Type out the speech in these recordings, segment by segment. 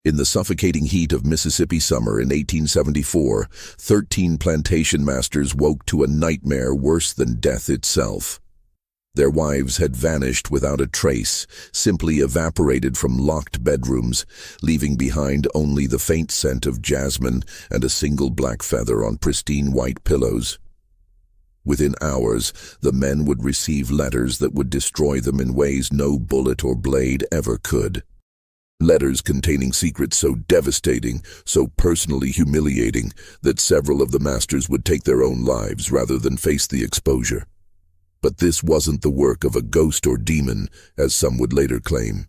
In the suffocating heat of Mississippi summer in 1874, 13 plantation masters woke to a nightmare worse than death itself. Their wives had vanished without a trace, simply evaporated from locked bedrooms, leaving behind only the faint scent of jasmine and a single black feather on pristine white pillows. Within hours, the men would receive letters that would destroy them in ways no bullet or blade ever could. Letters containing secrets so devastating, so personally humiliating, that several of the masters would take their own lives rather than face the exposure. But this wasn't the work of a ghost or demon, as some would later claim.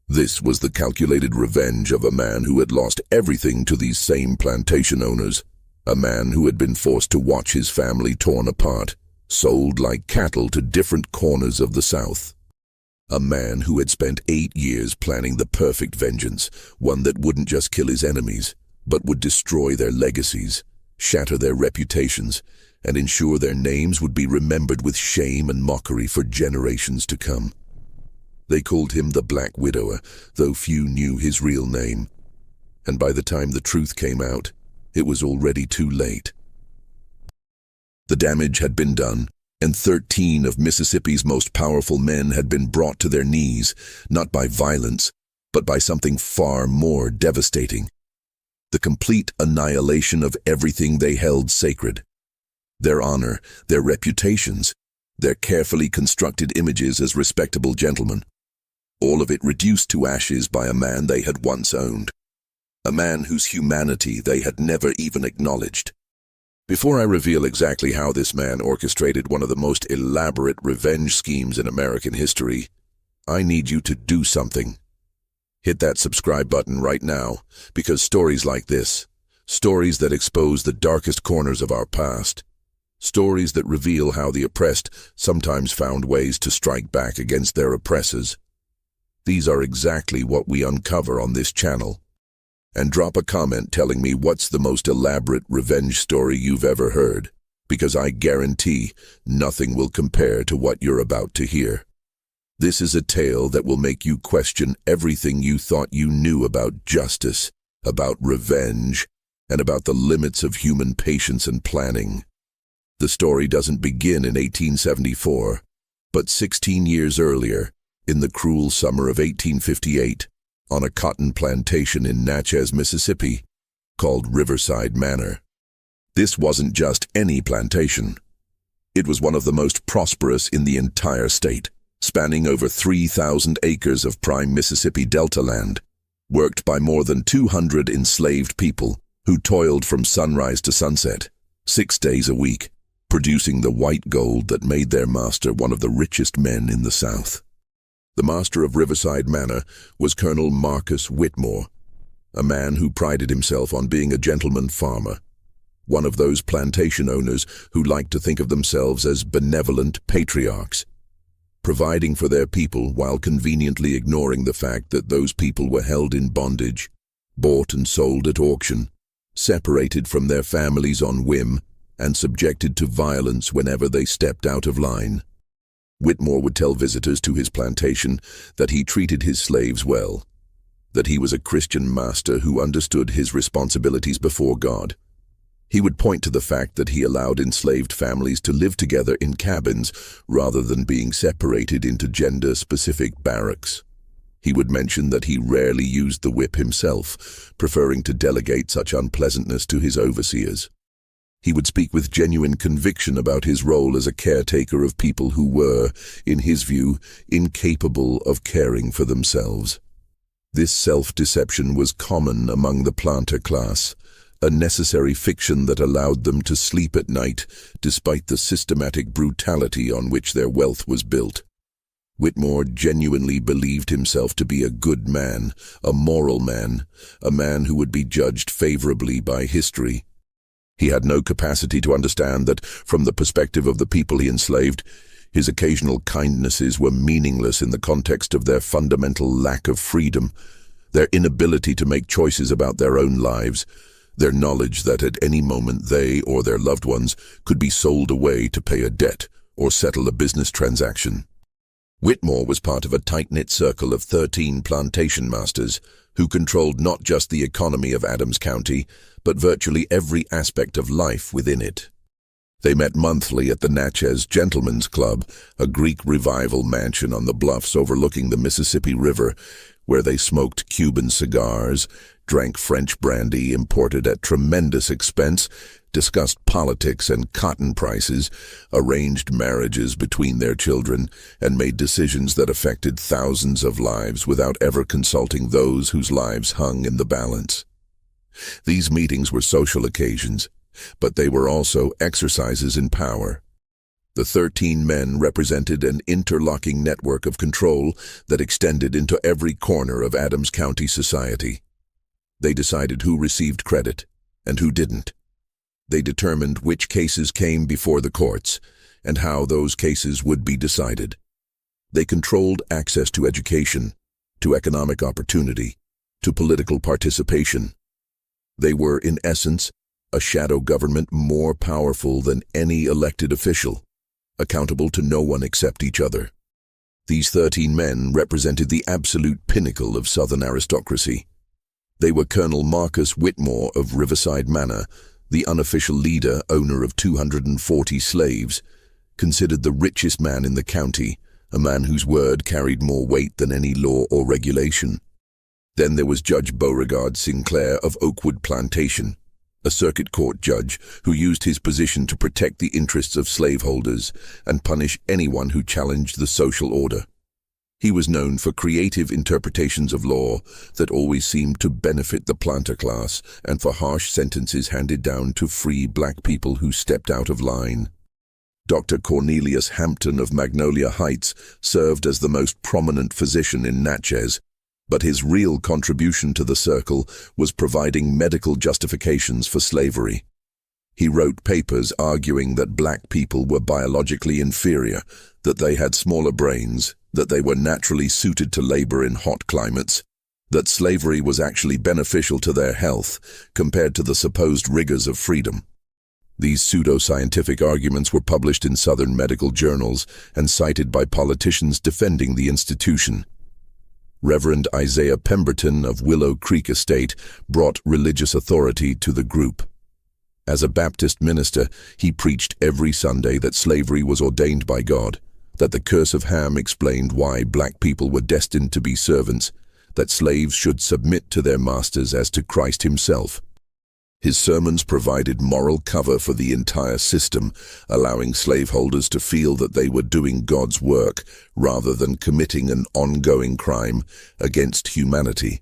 This was the calculated revenge of a man who had lost everything to these same plantation owners, a man who had been forced to watch his family torn apart, sold like cattle to different corners of the South. A man who had spent 8 years planning the perfect vengeance, one that wouldn't just kill his enemies, but would destroy their legacies, shatter their reputations, and ensure their names would be remembered with shame and mockery for generations to come. They called him the Black Widower, though few knew his real name. And by the time the truth came out, it was already too late. The damage had been done, and 13 of Mississippi's most powerful men had been brought to their knees, not by violence, but by something far more devastating. The complete annihilation of everything they held sacred. Their honor, their reputations, their carefully constructed images as respectable gentlemen. All of it reduced to ashes by a man they had once owned. A man whose humanity they had never even acknowledged. Before I reveal exactly how this man orchestrated one of the most elaborate revenge schemes in American history, I need you to do something. Hit that subscribe button right now, because stories like this, stories that expose the darkest corners of our past, stories that reveal how the oppressed sometimes found ways to strike back against their oppressors, these are exactly what we uncover on this channel. And drop a comment telling me what's the most elaborate revenge story you've ever heard, because I guarantee nothing will compare to what you're about to hear. This is a tale that will make you question everything you thought you knew about justice, about revenge, and about the limits of human patience and planning. The story doesn't begin in 1874, but 16 years earlier, in the cruel summer of 1858, on a cotton plantation in Natchez, Mississippi, called Riverside Manor. This wasn't just any plantation. It was one of the most prosperous in the entire state, spanning over 3,000 acres of prime Mississippi Delta land, worked by more than 200 enslaved people who toiled from sunrise to sunset, 6 days a week, producing the white gold that made their master one of the richest men in the South. The master of Riverside Manor was Colonel Marcus Whitmore, a man who prided himself on being a gentleman farmer, one of those plantation owners who liked to think of themselves as benevolent patriarchs, providing for their people while conveniently ignoring the fact that those people were held in bondage, bought and sold at auction, separated from their families on whim, and subjected to violence whenever they stepped out of line. Whitmore would tell visitors to his plantation that he treated his slaves well, that he was a Christian master who understood his responsibilities before God. He would point to the fact that he allowed enslaved families to live together in cabins rather than being separated into gender-specific barracks. He would mention that he rarely used the whip himself, preferring to delegate such unpleasantness to his overseers. He would speak with genuine conviction about his role as a caretaker of people who were, in his view, incapable of caring for themselves. This self-deception was common among the planter class, a necessary fiction that allowed them to sleep at night despite the systematic brutality on which their wealth was built. Whitmore genuinely believed himself to be a good man, a moral man, a man who would be judged favorably by history. He had no capacity to understand that, from the perspective of the people he enslaved, his occasional kindnesses were meaningless in the context of their fundamental lack of freedom, their inability to make choices about their own lives, their knowledge that at any moment they or their loved ones could be sold away to pay a debt or settle a business transaction. Whitmore was part of a tight-knit circle of 13 plantation masters who controlled not just the economy of Adams County, but virtually every aspect of life within it. They met monthly at the Natchez Gentlemen's Club, a Greek revival mansion on the bluffs overlooking the Mississippi River, where they smoked Cuban cigars, drank French brandy imported at tremendous expense, discussed politics and cotton prices, arranged marriages between their children, and made decisions that affected thousands of lives without ever consulting those whose lives hung in the balance. These meetings were social occasions, but they were also exercises in power. The 13 men represented an interlocking network of control that extended into every corner of Adams County society. They decided who received credit and who didn't. They determined which cases came before the courts and how those cases would be decided. They controlled access to education, to economic opportunity, to political participation. They were, in essence, a shadow government more powerful than any elected official, accountable to no one except each other. These 13 men represented the absolute pinnacle of Southern aristocracy. They were Colonel Marcus Whitmore of Riverside Manor, the unofficial leader, owner of 240 slaves, considered the richest man in the county, a man whose word carried more weight than any law or regulation. Then there was Judge Beauregard Sinclair of Oakwood Plantation, a circuit court judge who used his position to protect the interests of slaveholders and punish anyone who challenged the social order. He was known for creative interpretations of law that always seemed to benefit the planter class and for harsh sentences handed down to free black people who stepped out of line. Dr. Cornelius Hampton of Magnolia Heights served as the most prominent physician in Natchez, but his real contribution to the circle was providing medical justifications for slavery. He wrote papers arguing that black people were biologically inferior, that they had smaller brains, that they were naturally suited to labor in hot climates, that slavery was actually beneficial to their health compared to the supposed rigors of freedom. These pseudo-scientific arguments were published in Southern medical journals and cited by politicians defending the institution. Reverend Isaiah Pemberton of Willow Creek Estate brought religious authority to the group. As a Baptist minister, he preached every Sunday that slavery was ordained by God, that the curse of Ham explained why black people were destined to be servants, that slaves should submit to their masters as to Christ himself. His sermons provided moral cover for the entire system, allowing slaveholders to feel that they were doing God's work rather than committing an ongoing crime against humanity.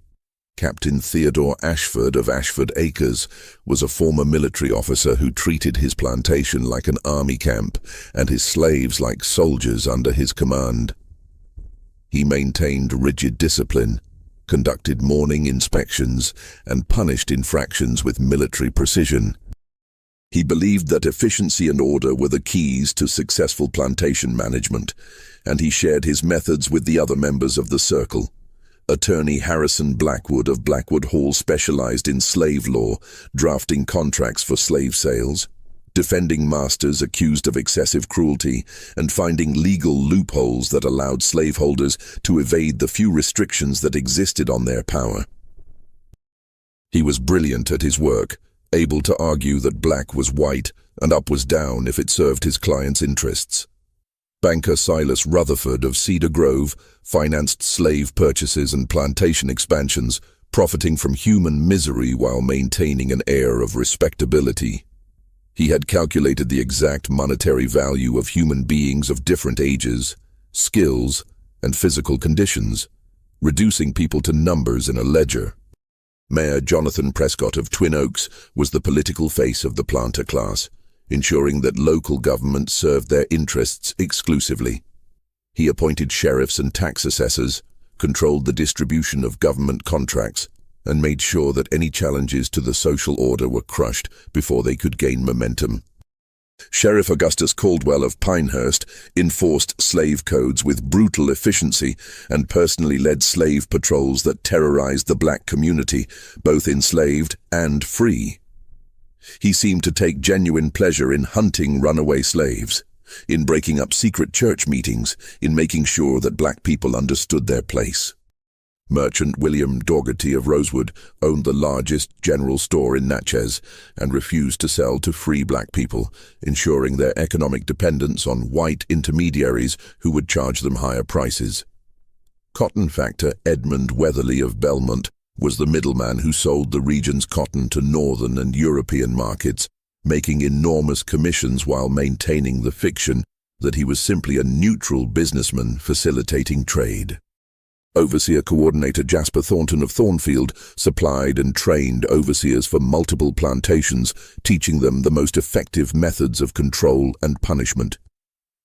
Captain Theodore Ashford of Ashford Acres was a former military officer who treated his plantation like an army camp and his slaves like soldiers under his command. He maintained rigid discipline, conducted morning inspections, and punished infractions with military precision. He believed that efficiency and order were the keys to successful plantation management, and he shared his methods with the other members of the circle. Attorney Harrison Blackwood of Blackwood Hall specialized in slave law, drafting contracts for slave sales, defending masters accused of excessive cruelty, and finding legal loopholes that allowed slaveholders to evade the few restrictions that existed on their power. He was brilliant at his work, able to argue that black was white and up was down if it served his clients' interests. Banker Silas Rutherford of Cedar Grove financed slave purchases and plantation expansions, profiting from human misery while maintaining an air of respectability. He had calculated the exact monetary value of human beings of different ages, skills, and physical conditions, reducing people to numbers in a ledger. Mayor Jonathan Prescott of Twin Oaks was the political face of the planter class, ensuring that local government served their interests exclusively. He appointed sheriffs and tax assessors, controlled the distribution of government contracts, and made sure that any challenges to the social order were crushed before they could gain momentum. Sheriff Augustus Caldwell of Pinehurst enforced slave codes with brutal efficiency and personally led slave patrols that terrorized the black community, both enslaved and free. He seemed to take genuine pleasure in hunting runaway slaves. in breaking up secret church meetings, in making sure that black people understood their place. Merchant William Dougherty of Rosewood owned the largest general store in Natchez and refused to sell to free black people, ensuring their economic dependence on white intermediaries who would charge them higher prices. Cotton factor Edmund Weatherly of Belmont was the middleman who sold the region's cotton to northern and European markets, making enormous commissions while maintaining the fiction that he was simply a neutral businessman facilitating trade. Overseer Coordinator Jasper Thornton of Thornfield supplied and trained overseers for multiple plantations, teaching them the most effective methods of control and punishment.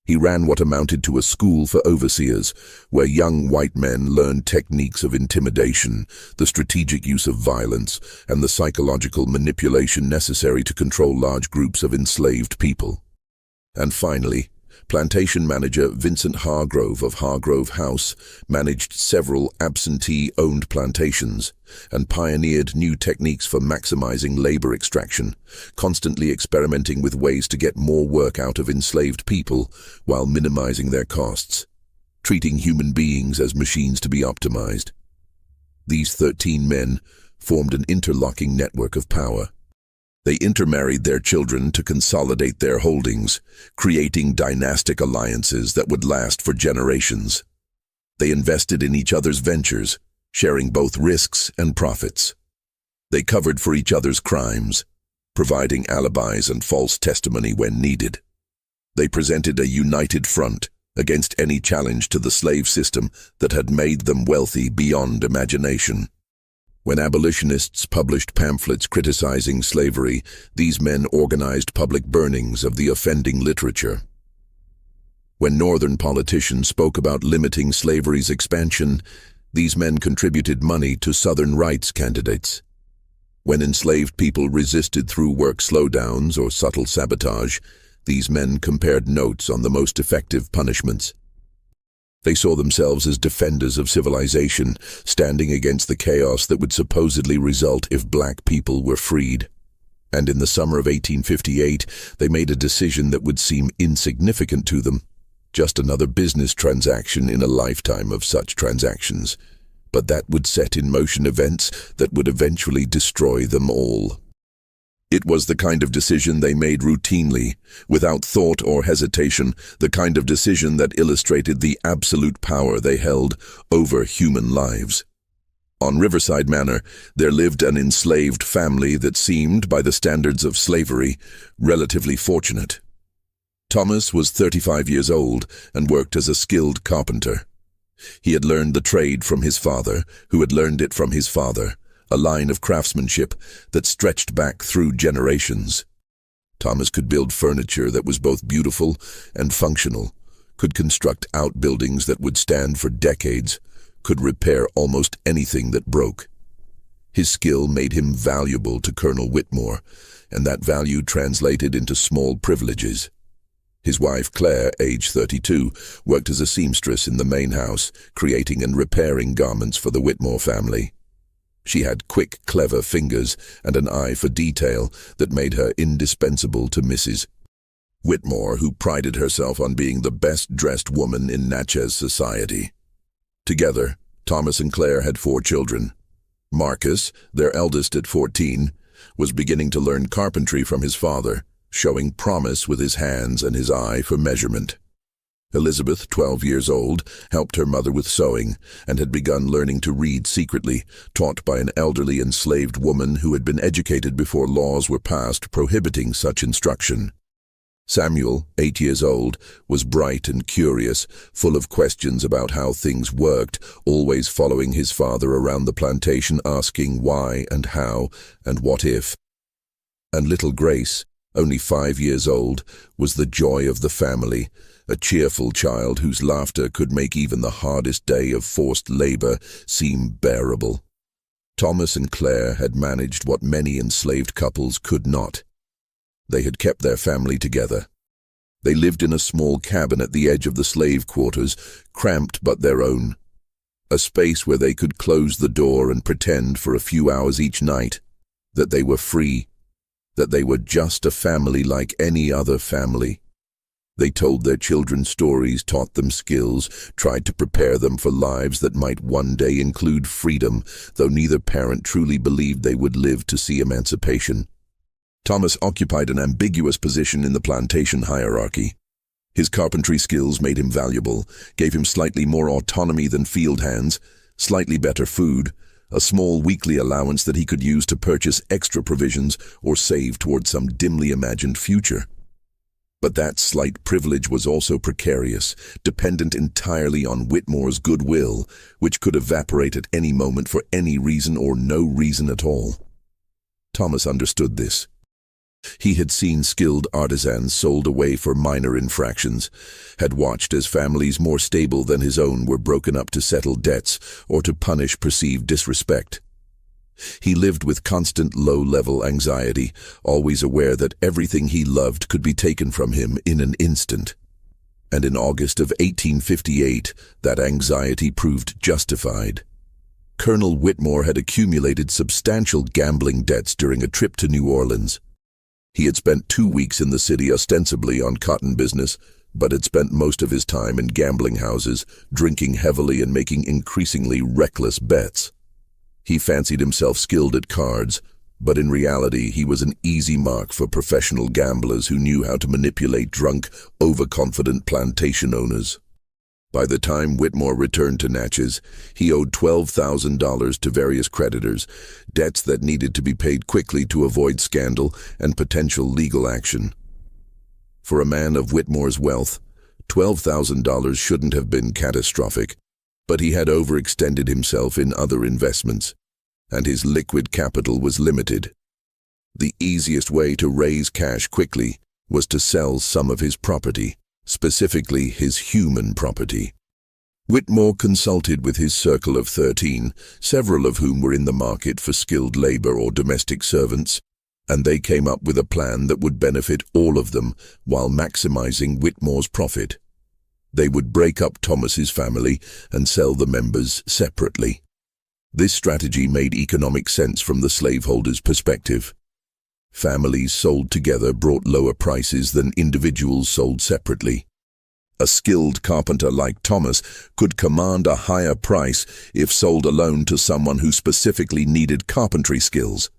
He ran what amounted to a school for overseers, where young white men learned techniques of intimidation, the strategic use of violence, and the psychological manipulation necessary to control large groups of enslaved people. And finally, plantation manager Vincent Hargrove of Hargrove House managed several absentee-owned plantations and pioneered new techniques for maximizing labor extraction, constantly experimenting with ways to get more work out of enslaved people while minimizing their costs, treating human beings as machines to be optimized. These 13 men formed an interlocking network of power. They intermarried their children to consolidate their holdings, creating dynastic alliances that would last for generations. They invested in each other's ventures, sharing both risks and profits. They covered for each other's crimes, providing alibis and false testimony when needed. They presented a united front against any challenge to the slave system that had made them wealthy beyond imagination. When abolitionists published pamphlets criticizing slavery, these men organized public burnings of the offending literature. When Northern politicians spoke about limiting slavery's expansion, these men contributed money to Southern rights candidates. When enslaved people resisted through work slowdowns or subtle sabotage, these men compared notes on the most effective punishments. They saw themselves as defenders of civilization, standing against the chaos that would supposedly result if black people were freed. And in the summer of 1858, they made a decision that would seem insignificant to them, just another business transaction in a lifetime of such transactions. But that would set in motion events that would eventually destroy them all. It was the kind of decision they made routinely, without thought or hesitation, the kind of decision that illustrated the absolute power they held over human lives. On Riverside Manor, there lived an enslaved family that seemed, by the standards of slavery, relatively fortunate. Thomas was 35 years old and worked as a skilled carpenter. He had learned the trade from his father, who had learned it from his father, a line of craftsmanship that stretched back through generations. Thomas could build furniture that was both beautiful and functional, could construct outbuildings that would stand for decades, could repair almost anything that broke. His skill made him valuable to Colonel Whitmore, and that value translated into small privileges. His wife, Claire, age 32, worked as a seamstress in the main house, creating and repairing garments for the Whitmore family. She had quick, clever fingers and an eye for detail that made her indispensable to Mrs. Whitmore, who prided herself on being the best-dressed woman in Natchez society. Together, Thomas and Claire had 4 children. Marcus, their eldest at 14, was beginning to learn carpentry from his father, showing promise with his hands and his eye for measurement. Elizabeth, 12 years old, helped her mother with sewing and had begun learning to read secretly, taught by an elderly enslaved woman who had been educated before laws were passed prohibiting such instruction. Samuel, 8 years old, was bright and curious, full of questions about how things worked, always following his father around the plantation asking why and how and what if. And little Grace, only 5 years old, was the joy of the family, a cheerful child whose laughter could make even the hardest day of forced labor seem bearable. Thomas and Claire had managed what many enslaved couples could not. They had kept their family together. They lived in a small cabin at the edge of the slave quarters, cramped but their own. A space where they could close the door and pretend for a few hours each night that they were free, that they were just a family like any other family. They told their children stories, taught them skills, tried to prepare them for lives that might one day include freedom, though neither parent truly believed they would live to see emancipation. Thomas occupied an ambiguous position in the plantation hierarchy. His carpentry skills made him valuable, gave him slightly more autonomy than field hands, slightly better food, a small weekly allowance that he could use to purchase extra provisions or save toward some dimly imagined future. But that slight privilege was also precarious, dependent entirely on Whitmore's goodwill, which could evaporate at any moment for any reason or no reason at all. Thomas understood this. He had seen skilled artisans sold away for minor infractions, had watched as families more stable than his own were broken up to settle debts or to punish perceived disrespect. He lived with constant low-level anxiety, always aware that everything he loved could be taken from him in an instant. And in August of 1858, that anxiety proved justified. Colonel Whitmore had accumulated substantial gambling debts during a trip to New Orleans. He had spent 2 weeks in the city ostensibly on cotton business, but had spent most of his time in gambling houses, drinking heavily and making increasingly reckless bets. He fancied himself skilled at cards, but in reality he was an easy mark for professional gamblers who knew how to manipulate drunk, overconfident plantation owners. By the time Whitmore returned to Natchez, he owed $12,000 to various creditors, debts that needed to be paid quickly to avoid scandal and potential legal action. For a man of Whitmore's wealth, $12,000 shouldn't have been catastrophic, but he had overextended himself in other investments, and his liquid capital was limited. The easiest way to raise cash quickly was to sell some of his property, specifically his human property. Whitmore consulted with his circle of 13, several of whom were in the market for skilled labor or domestic servants, and they came up with a plan that would benefit all of them while maximizing Whitmore's profit. They would break up Thomas's family and sell the members separately. This strategy made economic sense from the slaveholders' perspective. Families sold together brought lower prices than individuals sold separately. A skilled carpenter like Thomas could command a higher price if sold alone to someone who specifically needed carpentry skills.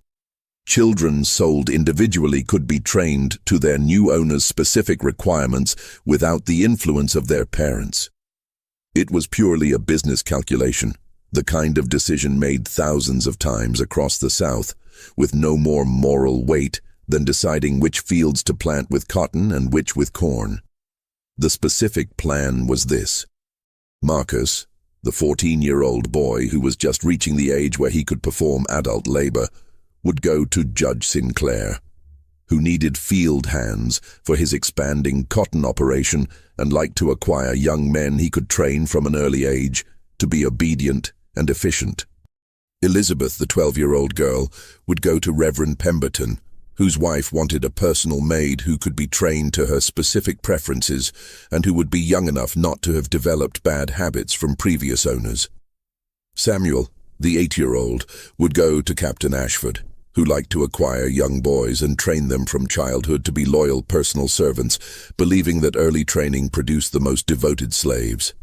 Children sold individually could be trained to their new owner's specific requirements without the influence of their parents. It was purely a business calculation, the kind of decision made thousands of times across the South, with no more moral weight than deciding which fields to plant with cotton and which with corn. The specific plan was this. Marcus, the 14-year-old boy who was just reaching the age where he could perform adult labor, would go to Judge Sinclair, who needed field hands for his expanding cotton operation and liked to acquire young men he could train from an early age to be obedient and efficient. Elizabeth, the 12-year-old girl, would go to Reverend Pemberton, whose wife wanted a personal maid who could be trained to her specific preferences and who would be young enough not to have developed bad habits from previous owners. Samuel, the 8-year-old, would go to Captain Ashford, who liked to acquire young boys and train them from childhood to be loyal personal servants, believing that early training produced the most devoted slaves.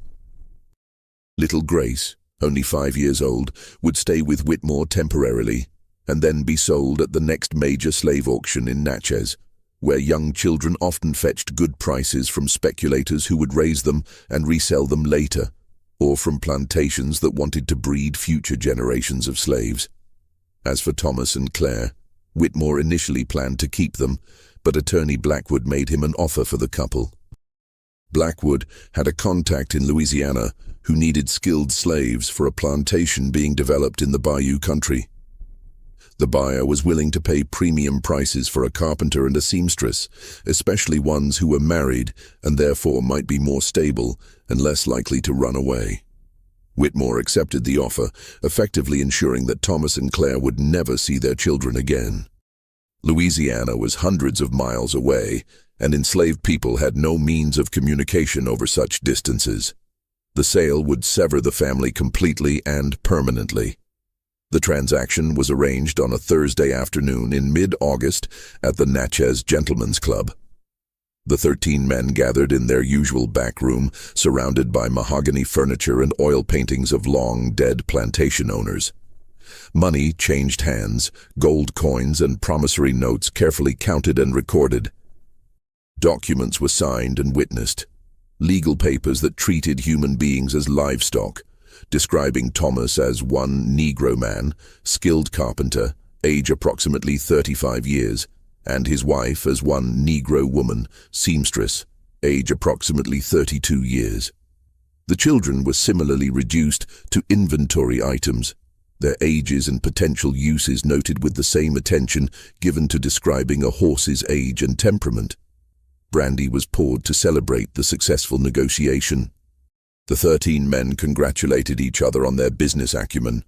Little Grace, only 5 years old, would stay with Whitmore temporarily and then be sold at the next major slave auction in Natchez, where young children often fetched good prices from speculators who would raise them and resell them later, or from plantations that wanted to breed future generations of slaves. As for Thomas and Claire, Whitmore initially planned to keep them, but attorney Blackwood made him an offer for the couple. Blackwood had a contact in Louisiana who needed skilled slaves for a plantation being developed in the Bayou country. The buyer was willing to pay premium prices for a carpenter and a seamstress, especially ones who were married and therefore might be more stable and less likely to run away. Whitmore accepted the offer, effectively ensuring that Thomas and Claire would never see their children again. Louisiana was hundreds of miles away, and enslaved people had no means of communication over such distances. The sale would sever the family completely and permanently. The transaction was arranged on a Thursday afternoon in mid-August at the Natchez Gentlemen's Club. The 13 men gathered in their usual back room, surrounded by mahogany furniture and oil paintings of long-dead plantation owners. Money changed hands, gold coins and promissory notes carefully counted and recorded. Documents were signed and witnessed, legal papers that treated human beings as livestock, describing Thomas as one Negro man, skilled carpenter, age approximately 35 years, and his wife as one Negro woman, seamstress, age approximately 32 years. The children were similarly reduced to inventory items, their ages and potential uses noted with the same attention given to describing a horse's age and temperament. Brandy was poured to celebrate the successful negotiation. The 13 men congratulated each other on their business acumen.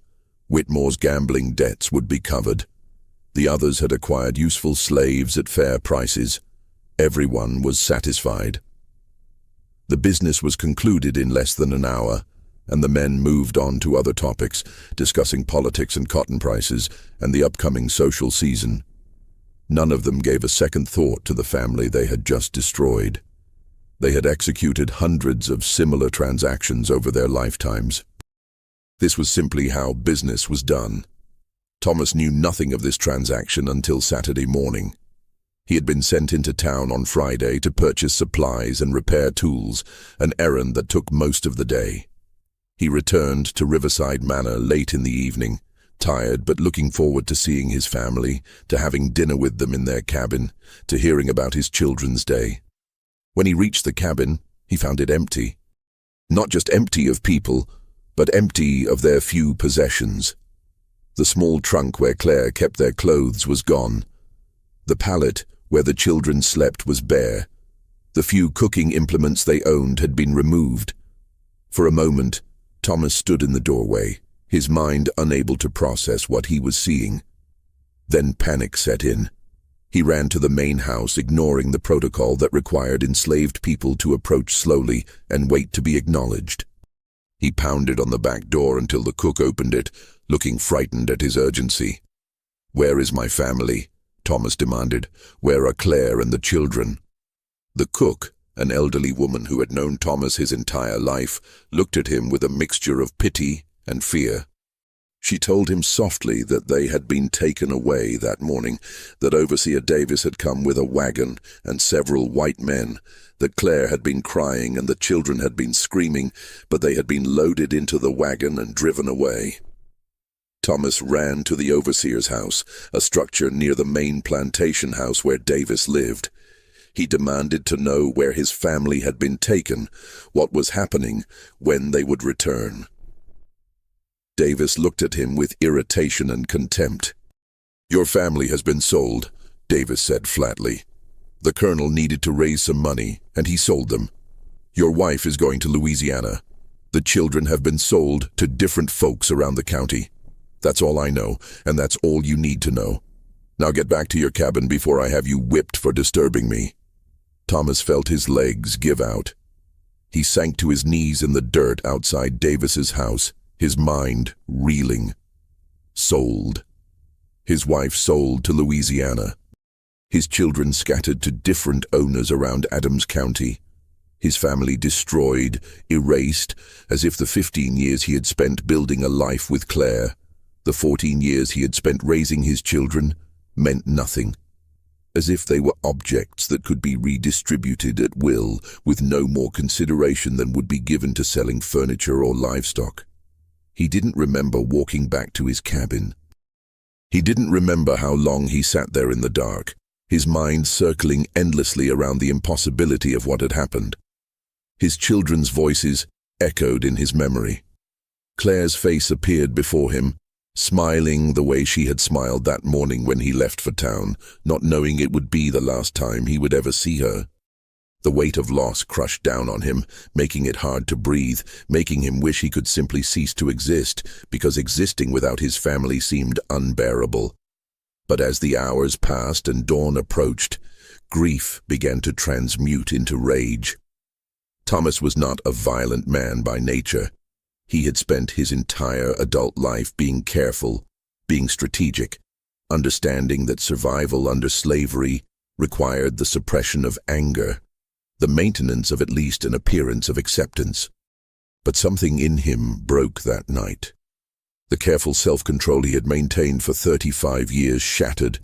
Whitmore's gambling debts would be covered. The others had acquired useful slaves at fair prices. Everyone was satisfied. The business was concluded in less than an hour, and the men moved on to other topics, discussing politics and cotton prices and the upcoming social season. None of them gave a second thought to the family they had just destroyed. They had executed hundreds of similar transactions over their lifetimes. This was simply how business was done. Thomas knew nothing of this transaction until Saturday morning. He had been sent into town on Friday to purchase supplies and repair tools, an errand that took most of the day. He returned to Riverside Manor late in the evening, tired but looking forward to seeing his family, to having dinner with them in their cabin, to hearing about his children's day. When he reached the cabin, he found it empty. Not just empty of people, but empty of their few possessions. The small trunk where Claire kept their clothes was gone. The pallet where the children slept was bare. The few cooking implements they owned had been removed. For a moment, Thomas stood in the doorway, his mind unable to process what he was seeing. Then panic set in. He ran to the main house, ignoring the protocol that required enslaved people to approach slowly and wait to be acknowledged. He pounded on the back door until the cook opened it, looking frightened at his urgency. "Where is my family?" Thomas demanded. "Where are Claire and the children?" The cook, an elderly woman who had known Thomas his entire life, looked at him with a mixture of pity and fear. She told him softly that they had been taken away that morning, that Overseer Davis had come with a wagon and several white men, that Claire had been crying and the children had been screaming, but they had been loaded into the wagon and driven away. Thomas ran to the overseer's house, a structure near the main plantation house where Davis lived. He demanded to know where his family had been taken, what was happening, when they would return. Davis looked at him with irritation and contempt. "Your family has been sold," Davis said flatly. "The colonel needed to raise some money, and he sold them. Your wife is going to Louisiana. The children have been sold to different folks around the county. That's all I know, and that's all you need to know. Now get back to your cabin before I have you whipped for disturbing me." Thomas felt his legs give out. He sank to his knees in the dirt outside Davis's house, his mind reeling. Sold. His wife sold to Louisiana. His children scattered to different owners around Adams County. His family destroyed, erased, as if the 15 years he had spent building a life with Claire, the 14 years he had spent raising his children, meant nothing. As if they were objects that could be redistributed at will, with no more consideration than would be given to selling furniture or livestock. He didn't remember walking back to his cabin. He didn't remember how long he sat there in the dark, his mind circling endlessly around the impossibility of what had happened. His children's voices echoed in his memory. Claire's face appeared before him, smiling the way she had smiled that morning when he left for town, not knowing it would be the last time he would ever see her. The weight of loss crushed down on him, making it hard to breathe, making him wish he could simply cease to exist, because existing without his family seemed unbearable. But as the hours passed and dawn approached, grief began to transmute into rage. Thomas was not a violent man by nature. He had spent his entire adult life being careful, being strategic, understanding that survival under slavery required the suppression of anger, the maintenance of at least an appearance of acceptance. But something in him broke that night. The careful self-control he had maintained for 35 years shattered,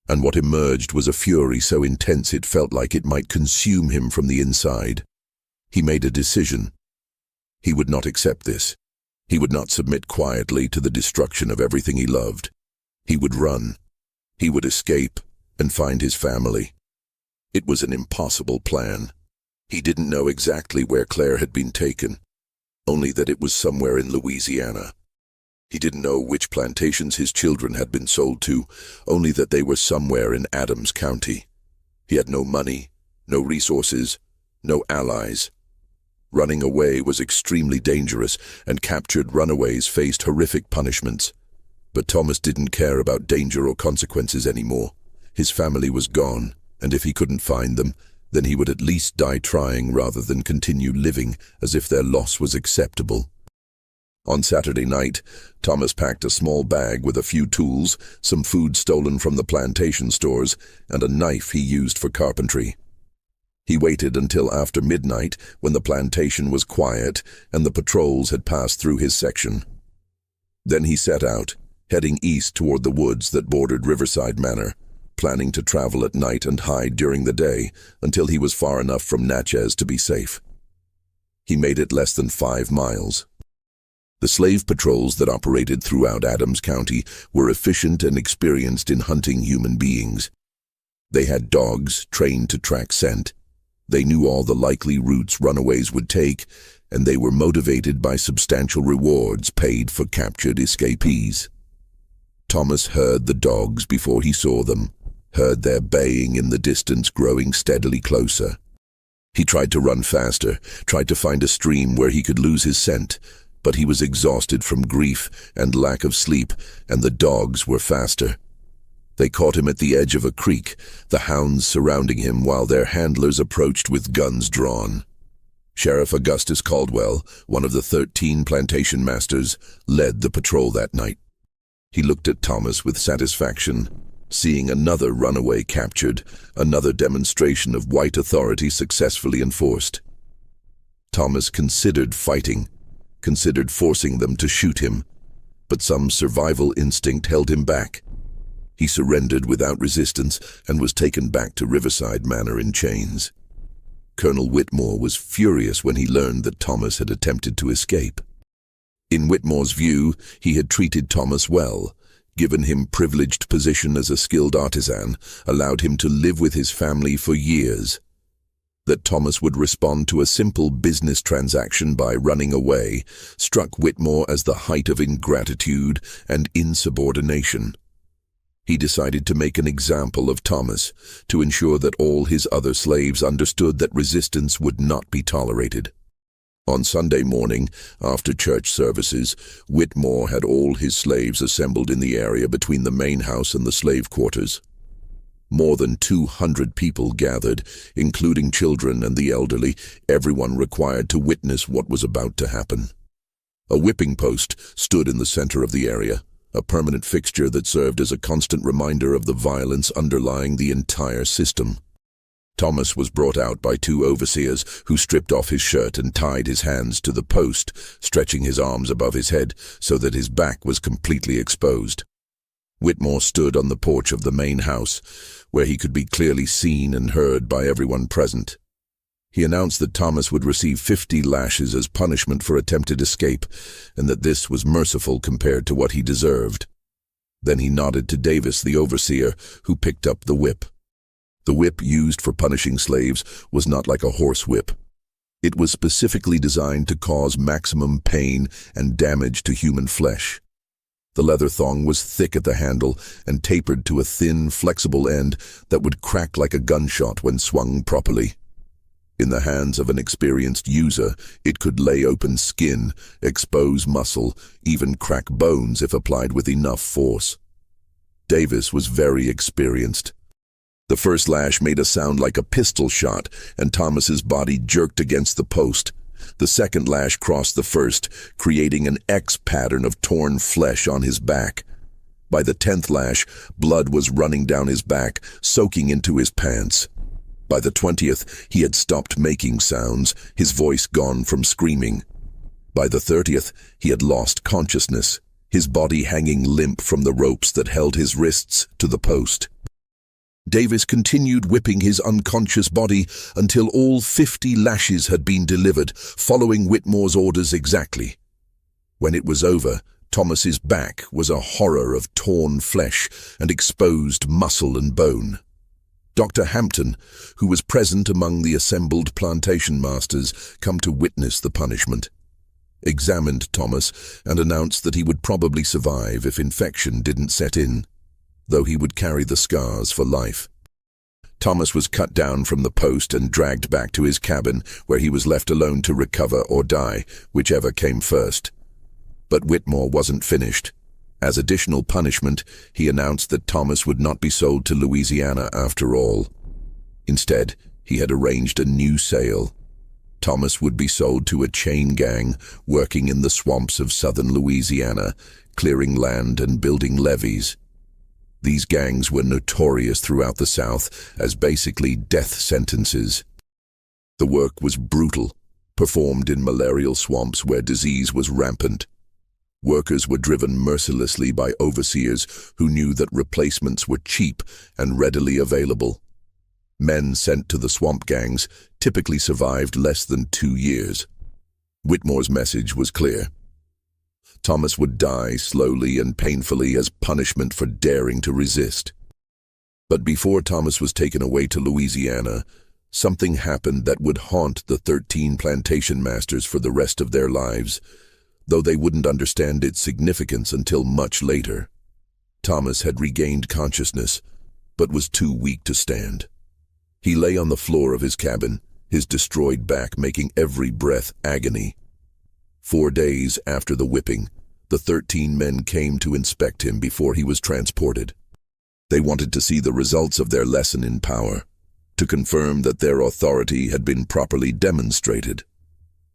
and what emerged was a fury so intense it felt like it might consume him from the inside. He made a decision. He would not accept this. He would not submit quietly to the destruction of everything he loved. He would run. He would escape and find his family. It was an impossible plan. He didn't know exactly where Claire had been taken, only that it was somewhere in Louisiana. He didn't know which plantations his children had been sold to, only that they were somewhere in Adams County. He had no money, no resources, no allies. Running away was extremely dangerous, and captured runaways faced horrific punishments. But Thomas didn't care about danger or consequences anymore. His family was gone, and if he couldn't find them, then he would at least die trying rather than continue living as if their loss was acceptable. On Saturday night, Thomas packed a small bag with a few tools, some food stolen from the plantation stores, and a knife he used for carpentry. He waited until after midnight, when the plantation was quiet and the patrols had passed through his section. Then he set out, heading east toward the woods that bordered Riverside Manor, planning to travel at night and hide during the day until he was far enough from Natchez to be safe. He made it less than 5 miles. The slave patrols that operated throughout Adams County were efficient and experienced in hunting human beings. They had dogs trained to track scent. They knew all the likely routes runaways would take, and they were motivated by substantial rewards paid for captured escapees. Thomas heard the dogs before he saw them, heard their baying in the distance growing steadily closer. He tried to run faster, tried to find a stream where he could lose his scent, but he was exhausted from grief and lack of sleep, and the dogs were faster. They caught him at the edge of a creek, the hounds surrounding him while their handlers approached with guns drawn. Sheriff Augustus Caldwell, one of the 13 plantation masters, led the patrol that night. He looked at Thomas with satisfaction, seeing another runaway captured, another demonstration of white authority successfully enforced. Thomas considered fighting, considered forcing them to shoot him, but some survival instinct held him back. He surrendered without resistance and was taken back to Riverside Manor in chains. Colonel Whitmore was furious when he learned that Thomas had attempted to escape. In Whitmore's view, he had treated Thomas well, given him privileged position as a skilled artisan, allowed him to live with his family for years. That Thomas would respond to a simple business transaction by running away struck Whitmore as the height of ingratitude and insubordination. He decided to make an example of Thomas to ensure that all his other slaves understood that resistance would not be tolerated. On Sunday morning, after church services, Whitmore had all his slaves assembled in the area between the main house and the slave quarters. More than 200 people gathered, including children and the elderly, everyone required to witness what was about to happen. A whipping post stood in the center of the area, a permanent fixture that served as a constant reminder of the violence underlying the entire system. Thomas was brought out by 2 overseers who stripped off his shirt and tied his hands to the post, stretching his arms above his head so that his back was completely exposed. Whitmore stood on the porch of the main house, where he could be clearly seen and heard by everyone present. He announced that Thomas would receive 50 lashes as punishment for attempted escape, and that this was merciful compared to what he deserved. Then he nodded to Davis, the overseer, who picked up the whip. The whip used for punishing slaves was not like a horse whip. It was specifically designed to cause maximum pain and damage to human flesh. The leather thong was thick at the handle and tapered to a thin, flexible end that would crack like a gunshot when swung properly. In the hands of an experienced user, it could lay open skin, expose muscle, even crack bones if applied with enough force. Davis was very experienced. The first lash made a sound like a pistol shot, and Thomas's body jerked against the post. The second lash crossed the first, creating an X pattern of torn flesh on his back. By the 10th lash, blood was running down his back, soaking into his pants. By the 20th, he had stopped making sounds, his voice gone from screaming. By the 30th, he had lost consciousness, his body hanging limp from the ropes that held his wrists to the post. Davis continued whipping his unconscious body until all 50 lashes had been delivered, following Whitmore's orders exactly. When it was over, Thomas's back was a horror of torn flesh and exposed muscle and bone. Dr. Hampton, who was present among the assembled plantation masters, come to witness the punishment, examined Thomas and announced that he would probably survive if infection didn't set in, though he would carry the scars for life. Thomas was cut down from the post and dragged back to his cabin, where he was left alone to recover or die, whichever came first. But Whitmore wasn't finished. As additional punishment, he announced that Thomas would not be sold to Louisiana after all. Instead, he had arranged a new sale. Thomas would be sold to a chain gang working in the swamps of southern Louisiana, clearing land and building levees. These gangs were notorious throughout the South as basically death sentences. The work was brutal, performed in malarial swamps where disease was rampant. Workers were driven mercilessly by overseers who knew that replacements were cheap and readily available. Men sent to the swamp gangs typically survived less than 2 years. Whitmore's message was clear. Thomas would die slowly and painfully as punishment for daring to resist. But before Thomas was taken away to Louisiana, something happened that would haunt the 13 plantation masters for the rest of their lives, though they wouldn't understand its significance until much later. Thomas had regained consciousness, but was too weak to stand. He lay on the floor of his cabin, his destroyed back making every breath agony. 4 days after the whipping, the 13 men came to inspect him before he was transported. They wanted to see the results of their lesson in power, to confirm that their authority had been properly demonstrated.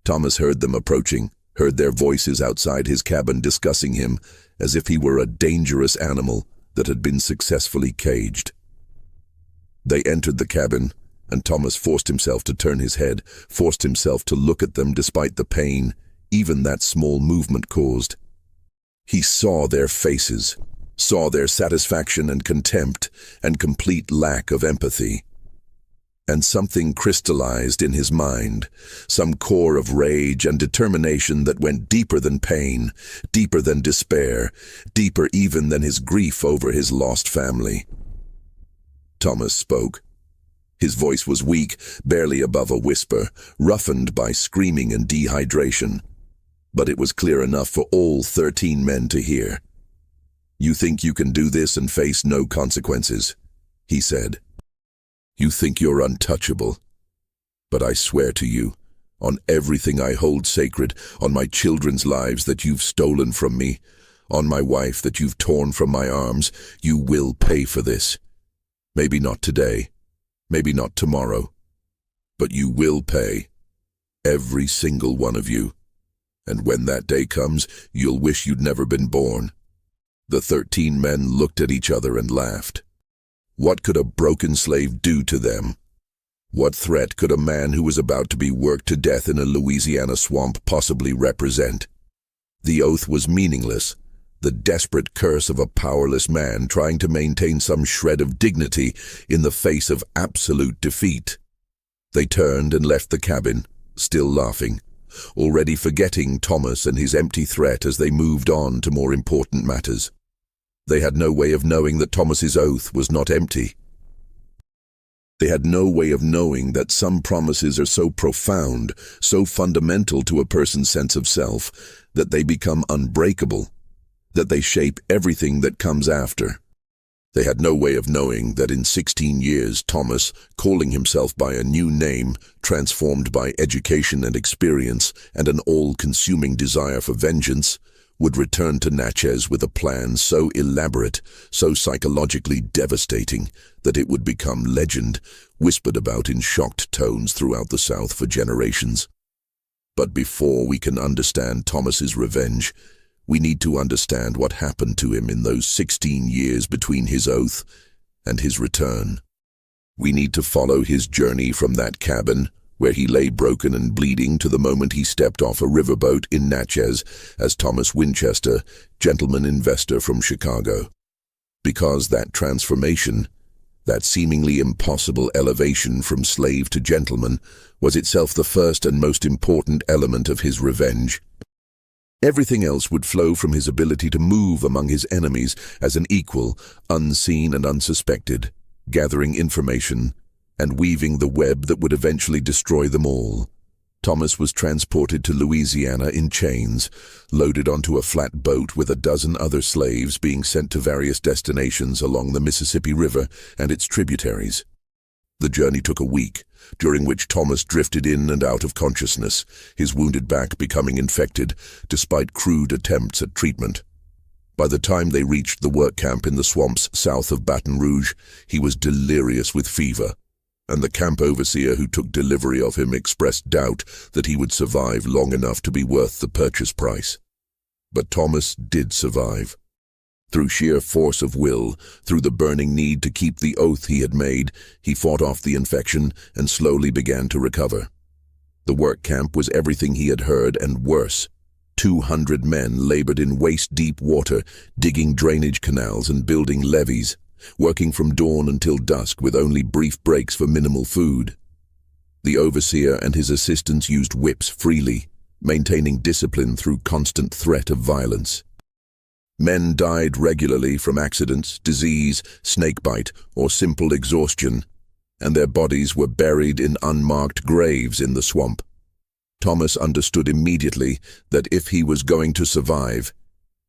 Thomas heard them approaching, heard their voices outside his cabin discussing him as if he were a dangerous animal that had been successfully caged. They entered the cabin, and Thomas forced himself to turn his head, forced himself to look at them despite the pain even that small movement caused. He saw their faces, saw their satisfaction and contempt and complete lack of empathy. And something crystallized in his mind, some core of rage and determination that went deeper than pain, deeper than despair, deeper even than his grief over his lost family. Thomas spoke. His voice was weak, barely above a whisper, roughened by screaming and dehydration. But it was clear enough for all 13 men to hear. "You think you can do this and face no consequences," he said. "You think you're untouchable. But I swear to you, on everything I hold sacred, on my children's lives that you've stolen from me, on my wife that you've torn from my arms, you will pay for this. Maybe not today, maybe not tomorrow, but you will pay. Every single one of you. And when that day comes, you'll wish you'd never been born." The 13 men looked at each other and laughed. What could a broken slave do to them? What threat could a man who was about to be worked to death in a Louisiana swamp possibly represent? The oath was meaningless, the desperate curse of a powerless man trying to maintain some shred of dignity in the face of absolute defeat. They turned and left the cabin, still laughing, already forgetting Thomas and his empty threat as they moved on to more important matters. They had no way of knowing that Thomas's oath was not empty. They had no way of knowing that some promises are so profound, so fundamental to a person's sense of self, that they become unbreakable, that they shape everything that comes after. They had no way of knowing that in 16 years Thomas, calling himself by a new name, transformed by education and experience and an all-consuming desire for vengeance, would return to Natchez with a plan so elaborate, so psychologically devastating, that it would become legend, whispered about in shocked tones throughout the South for generations. But before we can understand Thomas's revenge, we need to understand what happened to him in those 16 years between his oath and his return. We need to follow his journey from that cabin, where he lay broken and bleeding, to the moment he stepped off a riverboat in Natchez as Thomas Winchester, gentleman investor from Chicago. Because that transformation, that seemingly impossible elevation from slave to gentleman, was itself the first and most important element of his revenge. Everything else would flow from his ability to move among his enemies as an equal, unseen and unsuspected, gathering information and weaving the web that would eventually destroy them all. Thomas was transported to Louisiana in chains, loaded onto a flat boat with a dozen other slaves being sent to various destinations along the Mississippi River and its tributaries. The journey took a week, during which Thomas drifted in and out of consciousness, his wounded back becoming infected, despite crude attempts at treatment. By the time they reached the work camp in the swamps south of Baton Rouge, he was delirious with fever, and the camp overseer who took delivery of him expressed doubt that he would survive long enough to be worth the purchase price. But Thomas did survive. Through sheer force of will, through the burning need to keep the oath he had made, he fought off the infection and slowly began to recover. The work camp was everything he had heard and worse. 200 men labored in waist-deep water, digging drainage canals and building levees, working from dawn until dusk with only brief breaks for minimal food. The overseer and his assistants used whips freely, maintaining discipline through constant threat of violence. Men died regularly from accidents, disease, snakebite, or simple exhaustion, and their bodies were buried in unmarked graves in the swamp. Thomas understood immediately that if he was going to survive,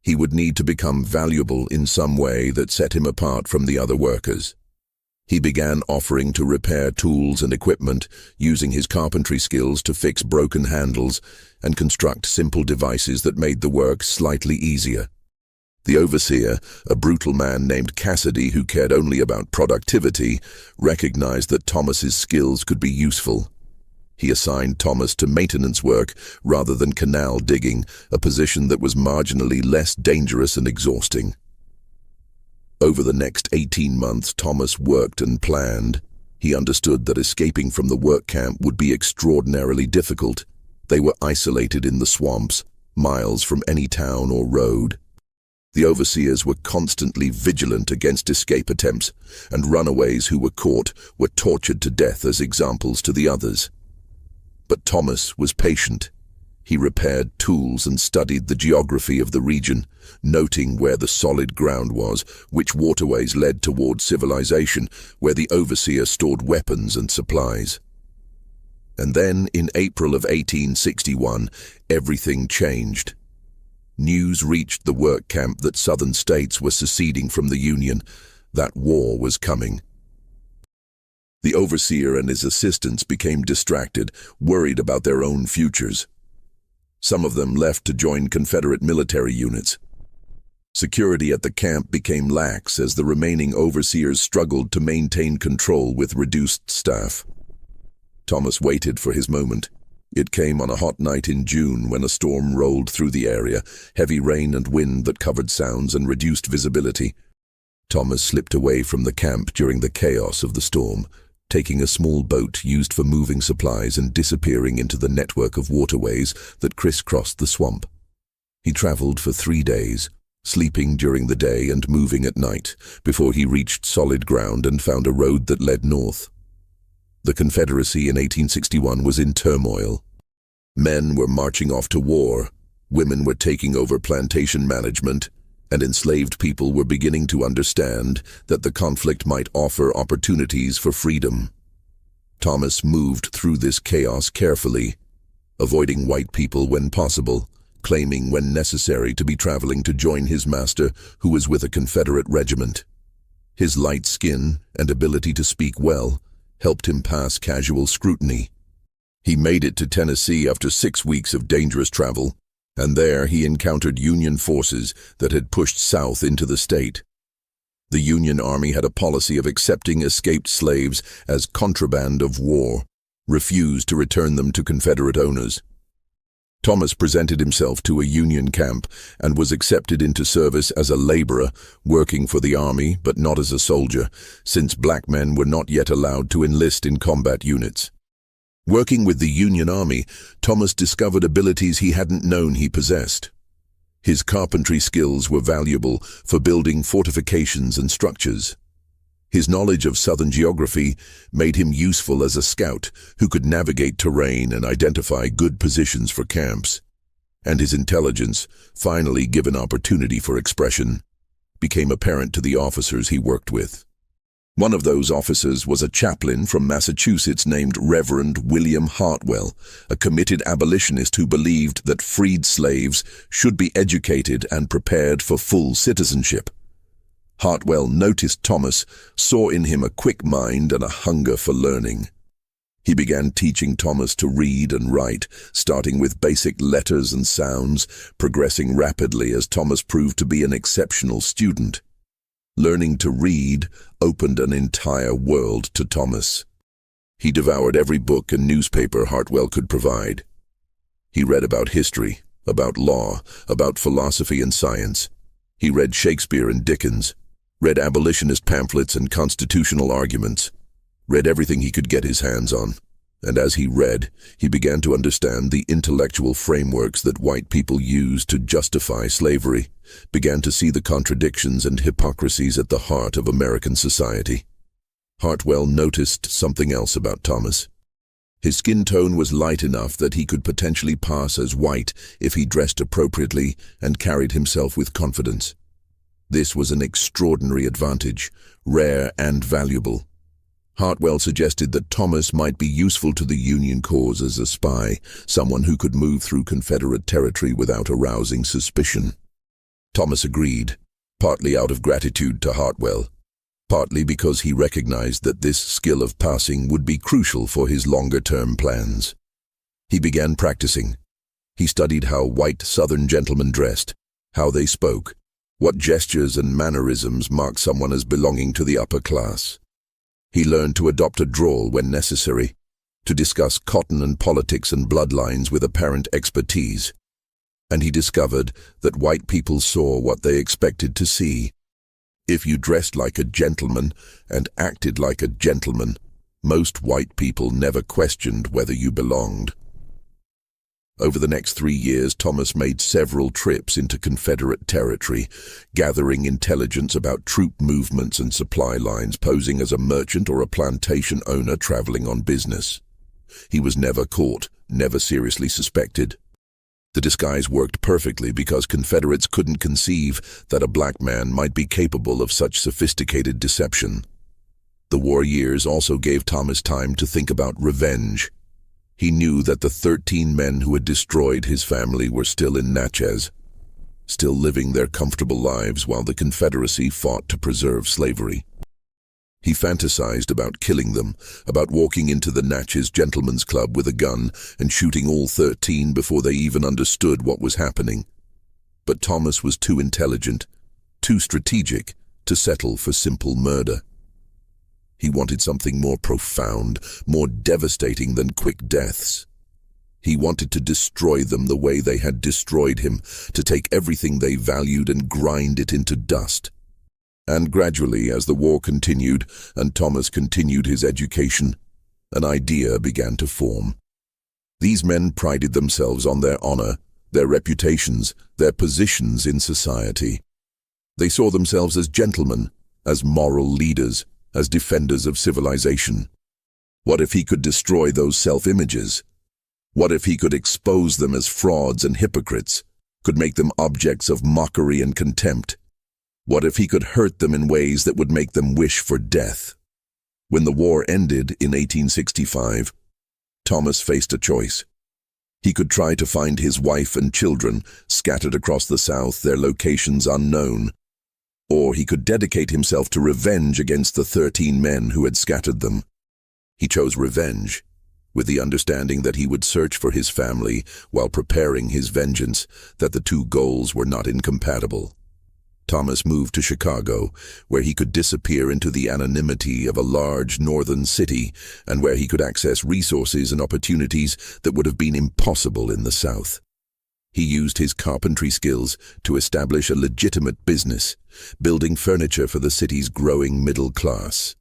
he would need to become valuable in some way that set him apart from the other workers. He began offering to repair tools and equipment, using his carpentry skills to fix broken handles and construct simple devices that made the work slightly easier. The overseer, a brutal man named Cassidy who cared only about productivity, recognized that Thomas's skills could be useful. He assigned Thomas to maintenance work rather than canal digging, a position that was marginally less dangerous and exhausting. Over the next 18 months, Thomas worked and planned. He understood that escaping from the work camp would be extraordinarily difficult. They were isolated in the swamps, miles from any town or road. The overseers were constantly vigilant against escape attempts, and runaways who were caught were tortured to death as examples to the others. But Thomas was patient. He repaired tools and studied the geography of the region, noting where the solid ground was, which waterways led toward civilization, where the overseer stored weapons and supplies. And then, in April of 1861, everything changed. News reached the work camp that southern states were seceding from the Union, that war was coming. The overseer and his assistants became distracted, worried about their own futures. Some of them left to join Confederate military units. Security at the camp became lax as the remaining overseers struggled to maintain control with reduced staff. Thomas waited for his moment. It came on a hot night in June when a storm rolled through the area, heavy rain and wind that covered sounds and reduced visibility. Thomas slipped away from the camp during the chaos of the storm, taking a small boat used for moving supplies and disappearing into the network of waterways that crisscrossed the swamp. He traveled for 3 days, sleeping during the day and moving at night, before he reached solid ground and found a road that led north. The Confederacy in 1861 was in turmoil. Men were marching off to war, women were taking over plantation management, and enslaved people were beginning to understand that the conflict might offer opportunities for freedom. Thomas moved through this chaos carefully, avoiding white people when possible, claiming when necessary to be traveling to join his master, who was with a Confederate regiment. His light skin and ability to speak well helped him pass casual scrutiny. He made it to Tennessee after 6 weeks of dangerous travel, and there he encountered Union forces that had pushed south into the state. The Union Army had a policy of accepting escaped slaves as contraband of war, refused to return them to Confederate owners. Thomas presented himself to a Union camp and was accepted into service as a laborer, working for the army but not as a soldier, since black men were not yet allowed to enlist in combat units. Working with the Union Army, Thomas discovered abilities he hadn't known he possessed. His carpentry skills were valuable for building fortifications and structures. His knowledge of southern geography made him useful as a scout who could navigate terrain and identify good positions for camps. And his intelligence, finally given opportunity for expression, became apparent to the officers he worked with. One of those officers was a chaplain from Massachusetts named Reverend William Hartwell, a committed abolitionist who believed that freed slaves should be educated and prepared for full citizenship. Hartwell noticed Thomas, saw in him a quick mind and a hunger for learning. He began teaching Thomas to read and write, starting with basic letters and sounds, progressing rapidly as Thomas proved to be an exceptional student. Learning to read opened an entire world to Thomas. He devoured every book and newspaper Hartwell could provide. He read about history, about law, about philosophy and science. He read Shakespeare and Dickens, read abolitionist pamphlets and constitutional arguments, read everything he could get his hands on. And as he read, he began to understand the intellectual frameworks that white people used to justify slavery, began to see the contradictions and hypocrisies at the heart of American society. Hartwell noticed something else about Thomas. His skin tone was light enough that he could potentially pass as white if he dressed appropriately and carried himself with confidence. This was an extraordinary advantage, rare and valuable. Hartwell suggested that Thomas might be useful to the Union cause as a spy, someone who could move through Confederate territory without arousing suspicion. Thomas agreed, partly out of gratitude to Hartwell, partly because he recognized that this skill of passing would be crucial for his longer-term plans. He began practicing. He studied how white Southern gentlemen dressed, how they spoke, what gestures and mannerisms marked someone as belonging to the upper class. He learned to adopt a drawl when necessary, to discuss cotton and politics and bloodlines with apparent expertise. And he discovered that white people saw what they expected to see. If you dressed like a gentleman and acted like a gentleman, most white people never questioned whether you belonged. Over the next 3 years, Thomas made several trips into Confederate territory, gathering intelligence about troop movements and supply lines, posing as a merchant or a plantation owner traveling on business. He was never caught, never seriously suspected. The disguise worked perfectly because Confederates couldn't conceive that a black man might be capable of such sophisticated deception. The war years also gave Thomas time to think about revenge. He knew that the 13 men who had destroyed his family were still in Natchez, still living their comfortable lives while the Confederacy fought to preserve slavery. He fantasized about killing them, about walking into the Natchez Gentlemen's Club with a gun and shooting all 13 before they even understood what was happening. But Thomas was too intelligent, too strategic to settle for simple murder. He wanted something more profound, more devastating than quick deaths. He wanted to destroy them the way they had destroyed him, to take everything they valued and grind it into dust. And gradually, as the war continued and Thomas continued his education, an idea began to form. These men prided themselves on their honor, their reputations, their positions in society. They saw themselves as gentlemen, as moral leaders, as defenders of civilization. What if he could destroy those self-images? What if he could expose them as frauds and hypocrites, could make them objects of mockery and contempt? What if he could hurt them in ways that would make them wish for death? When the war ended in 1865, Thomas faced a choice. He could try to find his wife and children scattered across the South, their locations unknown, or he could dedicate himself to revenge against the 13 men who had scattered them. He chose revenge, with the understanding that he would search for his family while preparing his vengeance, that the two goals were not incompatible. Thomas moved to Chicago, where he could disappear into the anonymity of a large northern city and where he could access resources and opportunities that would have been impossible in the South. He used his carpentry skills to establish a legitimate business, building furniture for the city's growing middle class.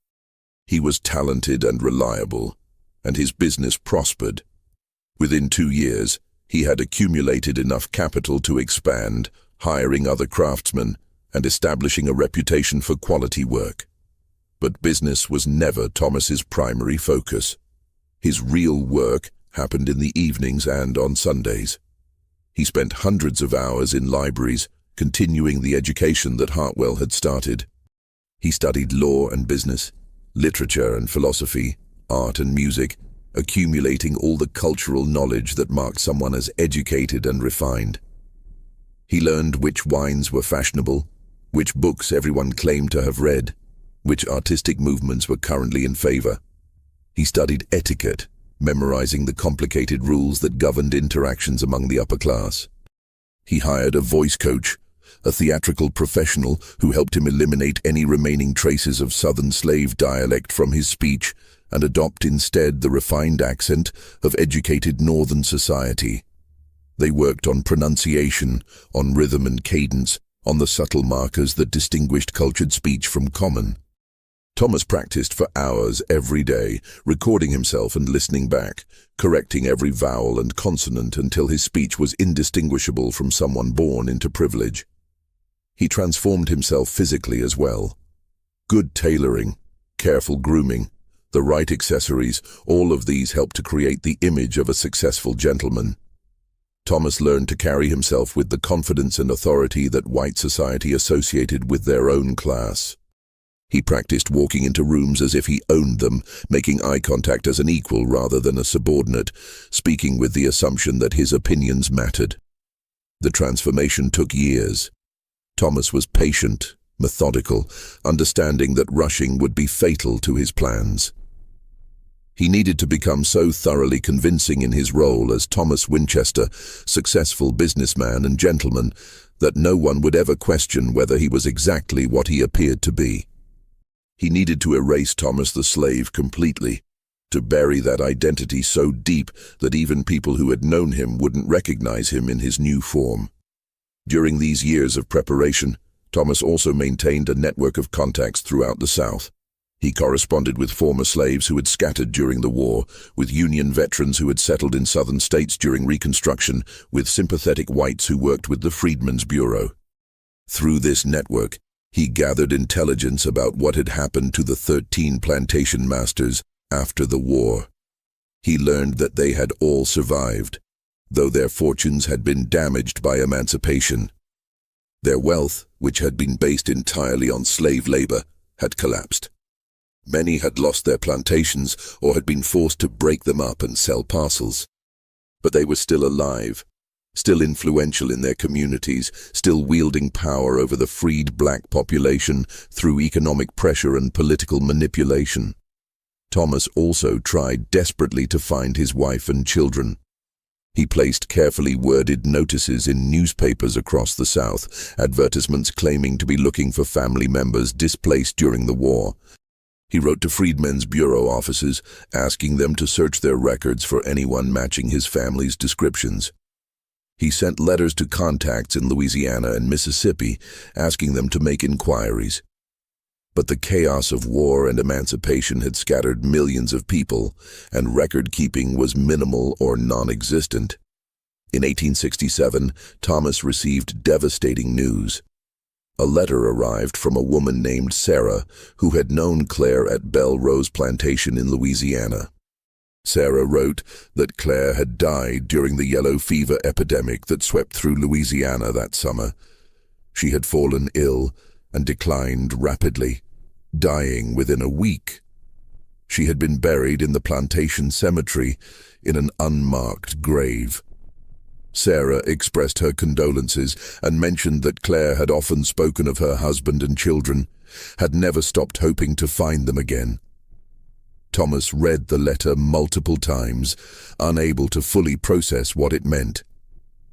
He was talented and reliable, and his business prospered. Within 2 years, he had accumulated enough capital to expand, hiring other craftsmen and establishing a reputation for quality work. But business was never Thomas's primary focus. His real work happened in the evenings and on Sundays. He spent hundreds of hours in libraries, continuing the education that Hartwell had started. He studied law and business, literature and philosophy, art and music, accumulating all the cultural knowledge that marked someone as educated and refined. He learned which wines were fashionable, which books everyone claimed to have read, which artistic movements were currently in favor. He studied etiquette, memorizing the complicated rules that governed interactions among the upper class. He hired a voice coach, a theatrical professional who helped him eliminate any remaining traces of Southern slave dialect from his speech and adopt instead the refined accent of educated Northern society. They worked on pronunciation, on rhythm and cadence, on the subtle markers that distinguished cultured speech from common. Thomas practiced for hours every day, recording himself and listening back, correcting every vowel and consonant until his speech was indistinguishable from someone born into privilege. He transformed himself physically as well. Good tailoring, careful grooming, the right accessories, all of these helped to create the image of a successful gentleman. Thomas learned to carry himself with the confidence and authority that white society associated with their own class. He practiced walking into rooms as if he owned them, making eye contact as an equal rather than a subordinate, speaking with the assumption that his opinions mattered. The transformation took years. Thomas was patient, methodical, understanding that rushing would be fatal to his plans. He needed to become so thoroughly convincing in his role as Thomas Winchester, successful businessman and gentleman, that no one would ever question whether he was exactly what he appeared to be. He needed to erase Thomas the slave completely, to bury that identity so deep that even people who had known him wouldn't recognize him in his new form. During these years of preparation, Thomas also maintained a network of contacts throughout the South. He corresponded with former slaves who had scattered during the war, with Union veterans who had settled in southern states during Reconstruction, with sympathetic whites who worked with the Freedmen's Bureau. Through this network, he gathered intelligence about what had happened to the 13 plantation masters after the war. He learned that they had all survived, though their fortunes had been damaged by emancipation. Their wealth, which had been based entirely on slave labor, had collapsed. Many had lost their plantations or had been forced to break them up and sell parcels. But they were still alive, still influential in their communities, still wielding power over the freed black population through economic pressure and political manipulation. Thomas also tried desperately to find his wife and children. He placed carefully worded notices in newspapers across the South, advertisements claiming to be looking for family members displaced during the war. He wrote to Freedmen's Bureau offices, asking them to search their records for anyone matching his family's descriptions. He sent letters to contacts in Louisiana and Mississippi, asking them to make inquiries. But the chaos of war and emancipation had scattered millions of people, and record-keeping was minimal or non-existent. In 1867, Thomas received devastating news. A letter arrived from a woman named Sarah, who had known Claire at Belle Rose Plantation in Louisiana. Sarah wrote that Claire had died during the yellow fever epidemic that swept through Louisiana that summer. She had fallen ill and declined rapidly, dying within a week. She had been buried in the plantation cemetery in an unmarked grave. Sarah expressed her condolences and mentioned that Claire had often spoken of her husband and children, had never stopped hoping to find them again. Thomas read the letter multiple times, unable to fully process what it meant.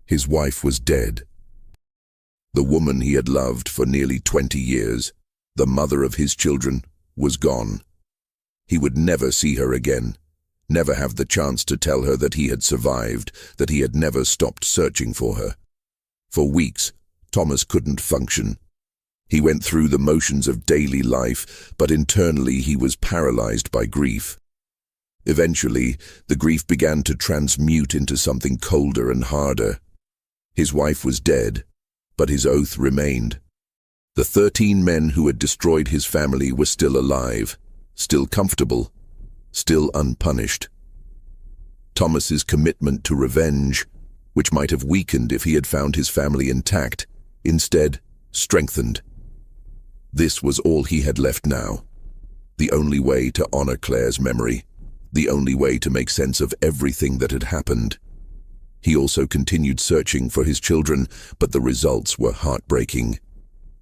His wife was dead. The woman he had loved for nearly 20 years, the mother of his children, was gone. He would never see her again, never have the chance to tell her that he had survived, that he had never stopped searching for her. For weeks, Thomas couldn't function. He went through the motions of daily life, but internally he was paralyzed by grief. Eventually, the grief began to transmute into something colder and harder. His wife was dead, but his oath remained. The 13 men who had destroyed his family were still alive, still comfortable, still unpunished. Thomas's commitment to revenge, which might have weakened if he had found his family intact, instead strengthened. This was all he had left now. The only way to honor Claire's memory, the only way to make sense of everything that had happened. He also continued searching for his children, but the results were heartbreaking.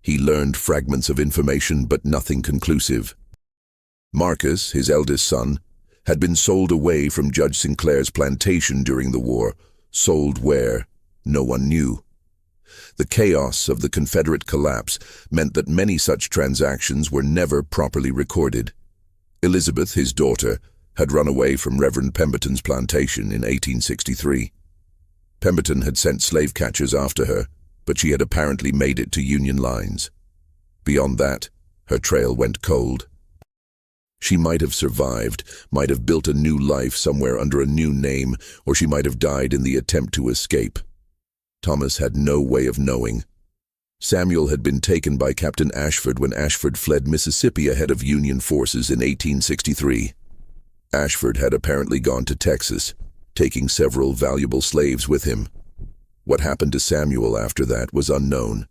He learned fragments of information, but nothing conclusive. Marcus, his eldest son, had been sold away from Judge Sinclair's plantation during the war. Sold where? No one knew. The chaos of the Confederate collapse meant that many such transactions were never properly recorded. Elizabeth, his daughter, had run away from Reverend Pemberton's plantation in 1863. Pemberton had sent slave catchers after her, but she had apparently made it to Union lines. Beyond that, her trail went cold. She might have survived, might have built a new life somewhere under a new name, or she might have died in the attempt to escape. Thomas had no way of knowing. Samuel had been taken by Captain Ashford when Ashford fled Mississippi ahead of Union forces in 1863. Ashford had apparently gone to Texas, taking several valuable slaves with him. What happened to Samuel after that was unknown.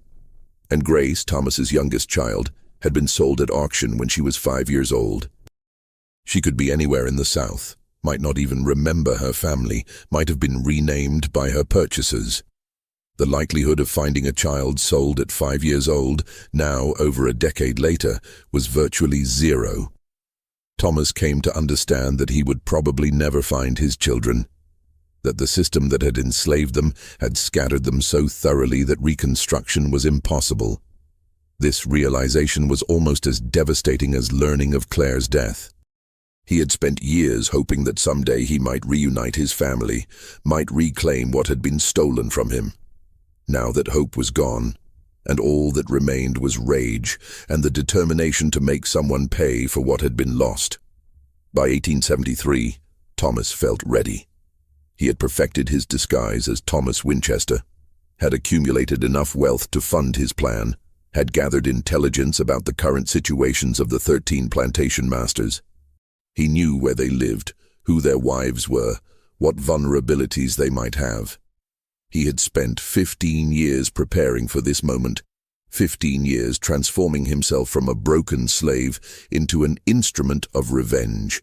And Grace, Thomas's youngest child, had been sold at auction when she was 5 years old. She could be anywhere in the South, might not even remember her family, might have been renamed by her purchasers. The likelihood of finding a child sold at 5 years old, now over a decade later, was virtually zero. Thomas came to understand that he would probably never find his children, that the system that had enslaved them had scattered them so thoroughly that reconstruction was impossible. This realization was almost as devastating as learning of Claire's death. He had spent years hoping that someday he might reunite his family, might reclaim what had been stolen from him. Now that hope was gone, and all that remained was rage and the determination to make someone pay for what had been lost. By 1873, Thomas felt ready. He had perfected his disguise as Thomas Winchester, had accumulated enough wealth to fund his plan, had gathered intelligence about the current situations of the 13 plantation masters. He knew where they lived, who their wives were, what vulnerabilities they might have. He had spent 15 years preparing for this moment, 15 years transforming himself from a broken slave into an instrument of revenge.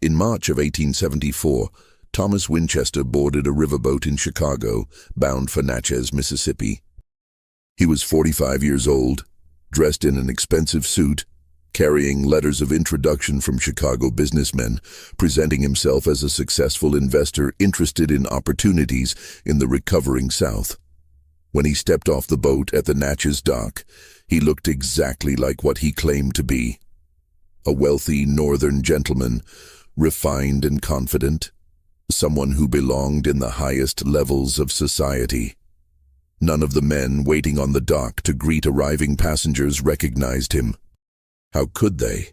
In March of 1874, Thomas Winchester boarded a riverboat in Chicago, bound for Natchez, Mississippi. He was 45 years old, dressed in an expensive suit, carrying letters of introduction from Chicago businessmen, presenting himself as a successful investor interested in opportunities in the recovering South. When he stepped off the boat at the Natchez dock, he looked exactly like what he claimed to be. A wealthy northern gentleman, refined and confident, someone who belonged in the highest levels of society. None of the men waiting on the dock to greet arriving passengers recognized him. How could they?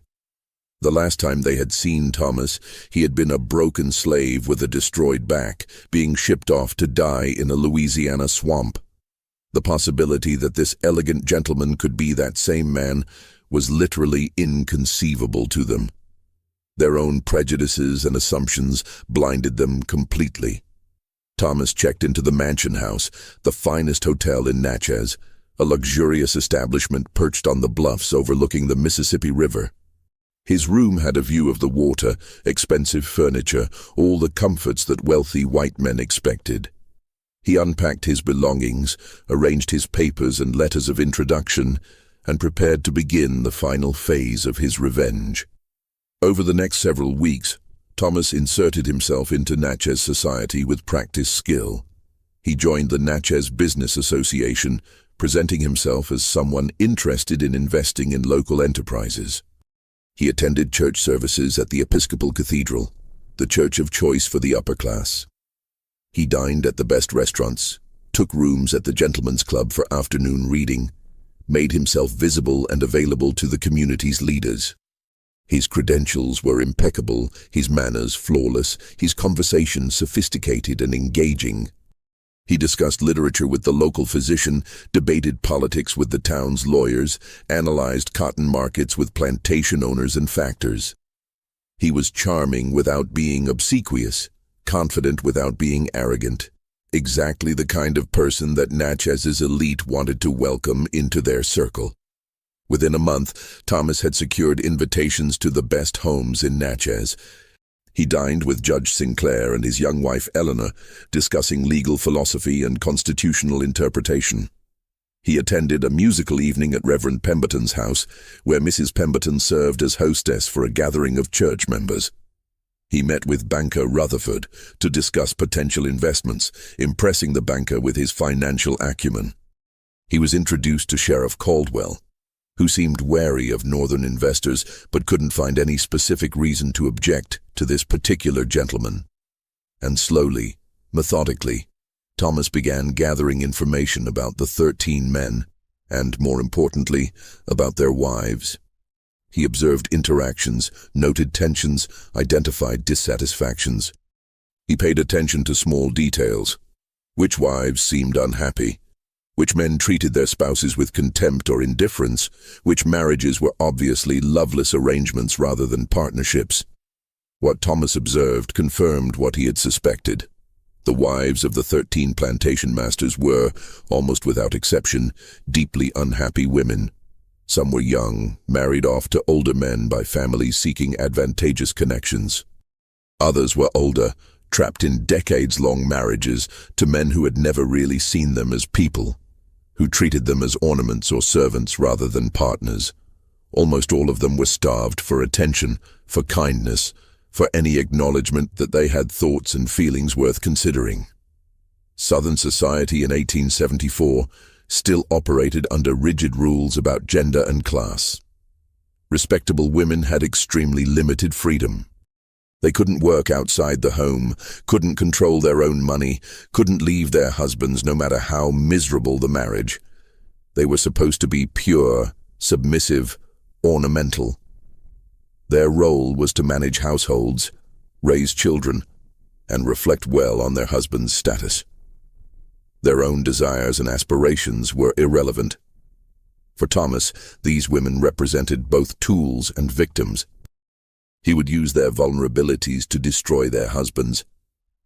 The last time they had seen Thomas, he had been a broken slave with a destroyed back, being shipped off to die in a Louisiana swamp. The possibility that this elegant gentleman could be that same man was literally inconceivable to them. Their own prejudices and assumptions blinded them completely. Thomas checked into the Mansion House, the finest hotel in Natchez, a luxurious establishment perched on the bluffs overlooking the Mississippi River. His room had a view of the water, expensive furniture, all the comforts that wealthy white men expected. He unpacked his belongings, arranged his papers and letters of introduction, and prepared to begin the final phase of his revenge. Over the next several weeks, Thomas inserted himself into Natchez society with practiced skill. He joined the Natchez Business Association, presenting himself as someone interested in investing in local enterprises. He attended church services at the Episcopal Cathedral, the church of choice for the upper class. He dined at the best restaurants, took rooms at the gentlemen's club for afternoon reading, made himself visible and available to the community's leaders. His credentials were impeccable, his manners flawless, his conversation sophisticated and engaging. He discussed literature with the local physician, debated politics with the town's lawyers, analyzed cotton markets with plantation owners and factors. He was charming without being obsequious, confident without being arrogant. Exactly the kind of person that Natchez' elite wanted to welcome into their circle. Within a month, Thomas had secured invitations to the best homes in Natchez. He dined with Judge Sinclair and his young wife Eleanor, discussing legal philosophy and constitutional interpretation. He attended a musical evening at Reverend Pemberton's house, where Mrs. Pemberton served as hostess for a gathering of church members. He met with banker Rutherford to discuss potential investments, impressing the banker with his financial acumen. He was introduced to Sheriff Caldwell, who seemed wary of northern investors but couldn't find any specific reason to object to this particular gentleman. And slowly, methodically, Thomas began gathering information about the 13 men, and more importantly, about their wives. He observed interactions, noted tensions, identified dissatisfactions. He paid attention to small details. Which wives seemed unhappy? Which men treated their spouses with contempt or indifference? Which marriages were obviously loveless arrangements rather than partnerships? What Thomas observed confirmed what he had suspected. The wives of the 13 plantation masters were, almost without exception, deeply unhappy women. Some were young, married off to older men by families seeking advantageous connections. Others were older, trapped in decades-long marriages to men who had never really seen them as people, who treated them as ornaments or servants rather than partners. Almost all of them were starved for attention, for kindness, for any acknowledgement that they had thoughts and feelings worth considering. Southern society in 1874 still operated under rigid rules about gender and class. Respectable women had extremely limited freedom. They couldn't work outside the home, couldn't control their own money, couldn't leave their husbands no matter how miserable the marriage. They were supposed to be pure, submissive, ornamental. Their role was to manage households, raise children, and reflect well on their husband's status. Their own desires and aspirations were irrelevant. For Thomas, these women represented both tools and victims. He would use their vulnerabilities to destroy their husbands,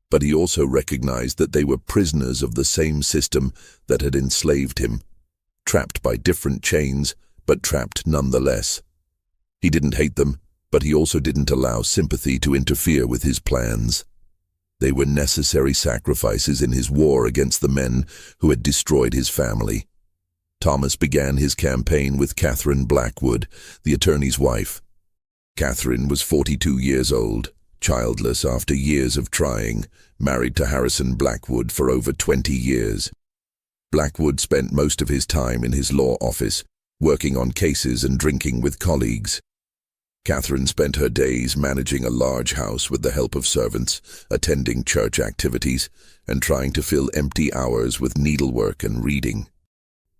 but he also recognized that they were prisoners of the same system that had enslaved him, trapped by different chains, but trapped nonetheless. He didn't hate them, but he also didn't allow sympathy to interfere with his plans. They were necessary sacrifices in his war against the men who had destroyed his family. Thomas began his campaign with Catherine Blackwood, the attorney's wife. Catherine was 42 years old, childless after years of trying, married to Harrison Blackwood for over 20 years. Blackwood spent most of his time in his law office, working on cases and drinking with colleagues. Catherine spent her days managing a large house with the help of servants, attending church activities, and trying to fill empty hours with needlework and reading.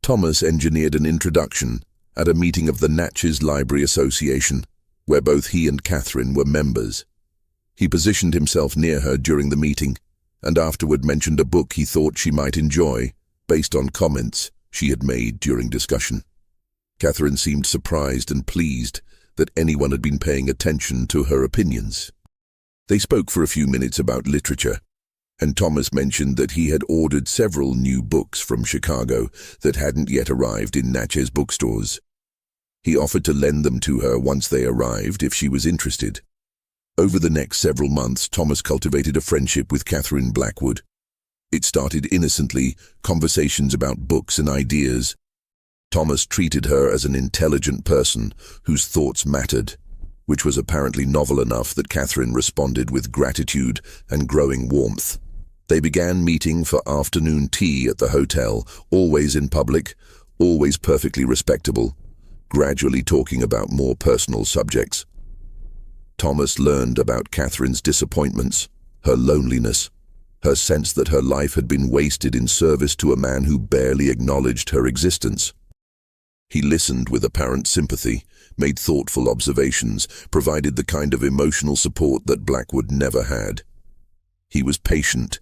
Thomas engineered an introduction at a meeting of the Natchez Library Association, where both he and Catherine were members. He positioned himself near her during the meeting, and afterward mentioned a book he thought she might enjoy, based on comments she had made during discussion. Catherine seemed surprised and pleased that anyone had been paying attention to her opinions. They spoke for a few minutes about literature, and Thomas mentioned that he had ordered several new books from Chicago that hadn't yet arrived in Natchez bookstores. He offered to lend them to her once they arrived if she was interested. Over the next several months, Thomas cultivated a friendship with Catherine Blackwood. It started innocently, conversations about books and ideas. Thomas treated her as an intelligent person whose thoughts mattered, which was apparently novel enough that Catherine responded with gratitude and growing warmth. They began meeting for afternoon tea at the hotel, always in public, always perfectly respectable, gradually talking about more personal subjects. Thomas learned about Catherine's disappointments, her loneliness, her sense that her life had been wasted in service to a man who barely acknowledged her existence. He listened with apparent sympathy, made thoughtful observations, provided the kind of emotional support that Blackwood never had. He was patient,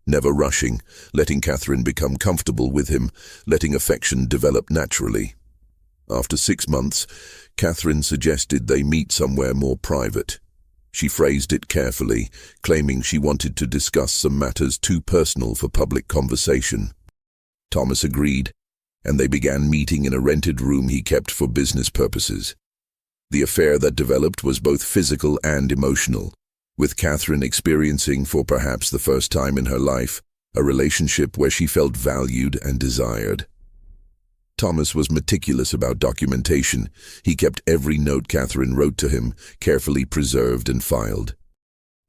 never rushing, letting Catherine become comfortable with him, letting affection develop naturally. After 6 months, Catherine suggested they meet somewhere more private. She phrased it carefully, claiming she wanted to discuss some matters too personal for public conversation. Thomas agreed, and they began meeting in a rented room he kept for business purposes. The affair that developed was both physical and emotional, with Catherine experiencing, for perhaps the first time in her life, a relationship where she felt valued and desired. Thomas was meticulous about documentation. He kept every note Catherine wrote to him, carefully preserved and filed.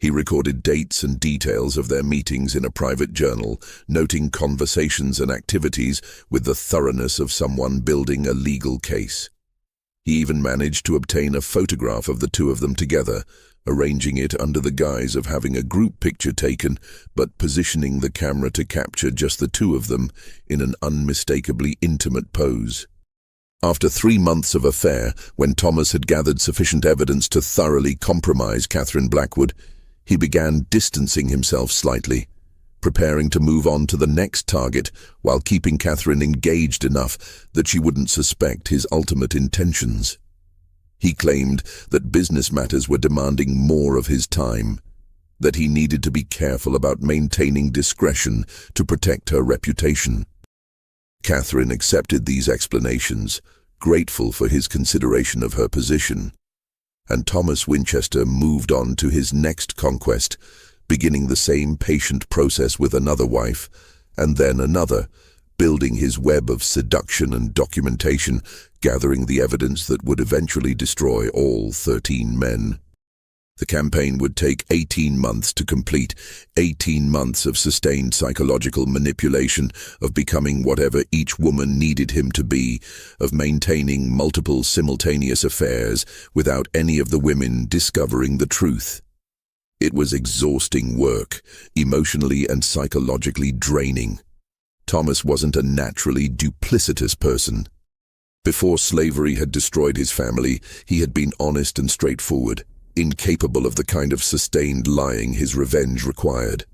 He recorded dates and details of their meetings in a private journal, noting conversations and activities with the thoroughness of someone building a legal case. He even managed to obtain a photograph of the two of them together, arranging it under the guise of having a group picture taken, but positioning the camera to capture just the two of them in an unmistakably intimate pose. After 3 months of affair, when Thomas had gathered sufficient evidence to thoroughly compromise Catherine Blackwood, he began distancing himself slightly, preparing to move on to the next target while keeping Catherine engaged enough that she wouldn't suspect his ultimate intentions. He claimed that business matters were demanding more of his time, that he needed to be careful about maintaining discretion to protect her reputation. Catherine accepted these explanations, grateful for his consideration of her position, and Thomas Winchester moved on to his next conquest, beginning the same patient process with another wife, and then another, building his web of seduction and documentation, gathering the evidence that would eventually destroy all 13 men. The campaign would take 18 months to complete, 18 months of sustained psychological manipulation, of becoming whatever each woman needed him to be, of maintaining multiple simultaneous affairs without any of the women discovering the truth. It was exhausting work, emotionally and psychologically draining. Thomas wasn't a naturally duplicitous person. Before slavery had destroyed his family, he had been honest and straightforward, incapable of the kind of sustained lying his revenge required.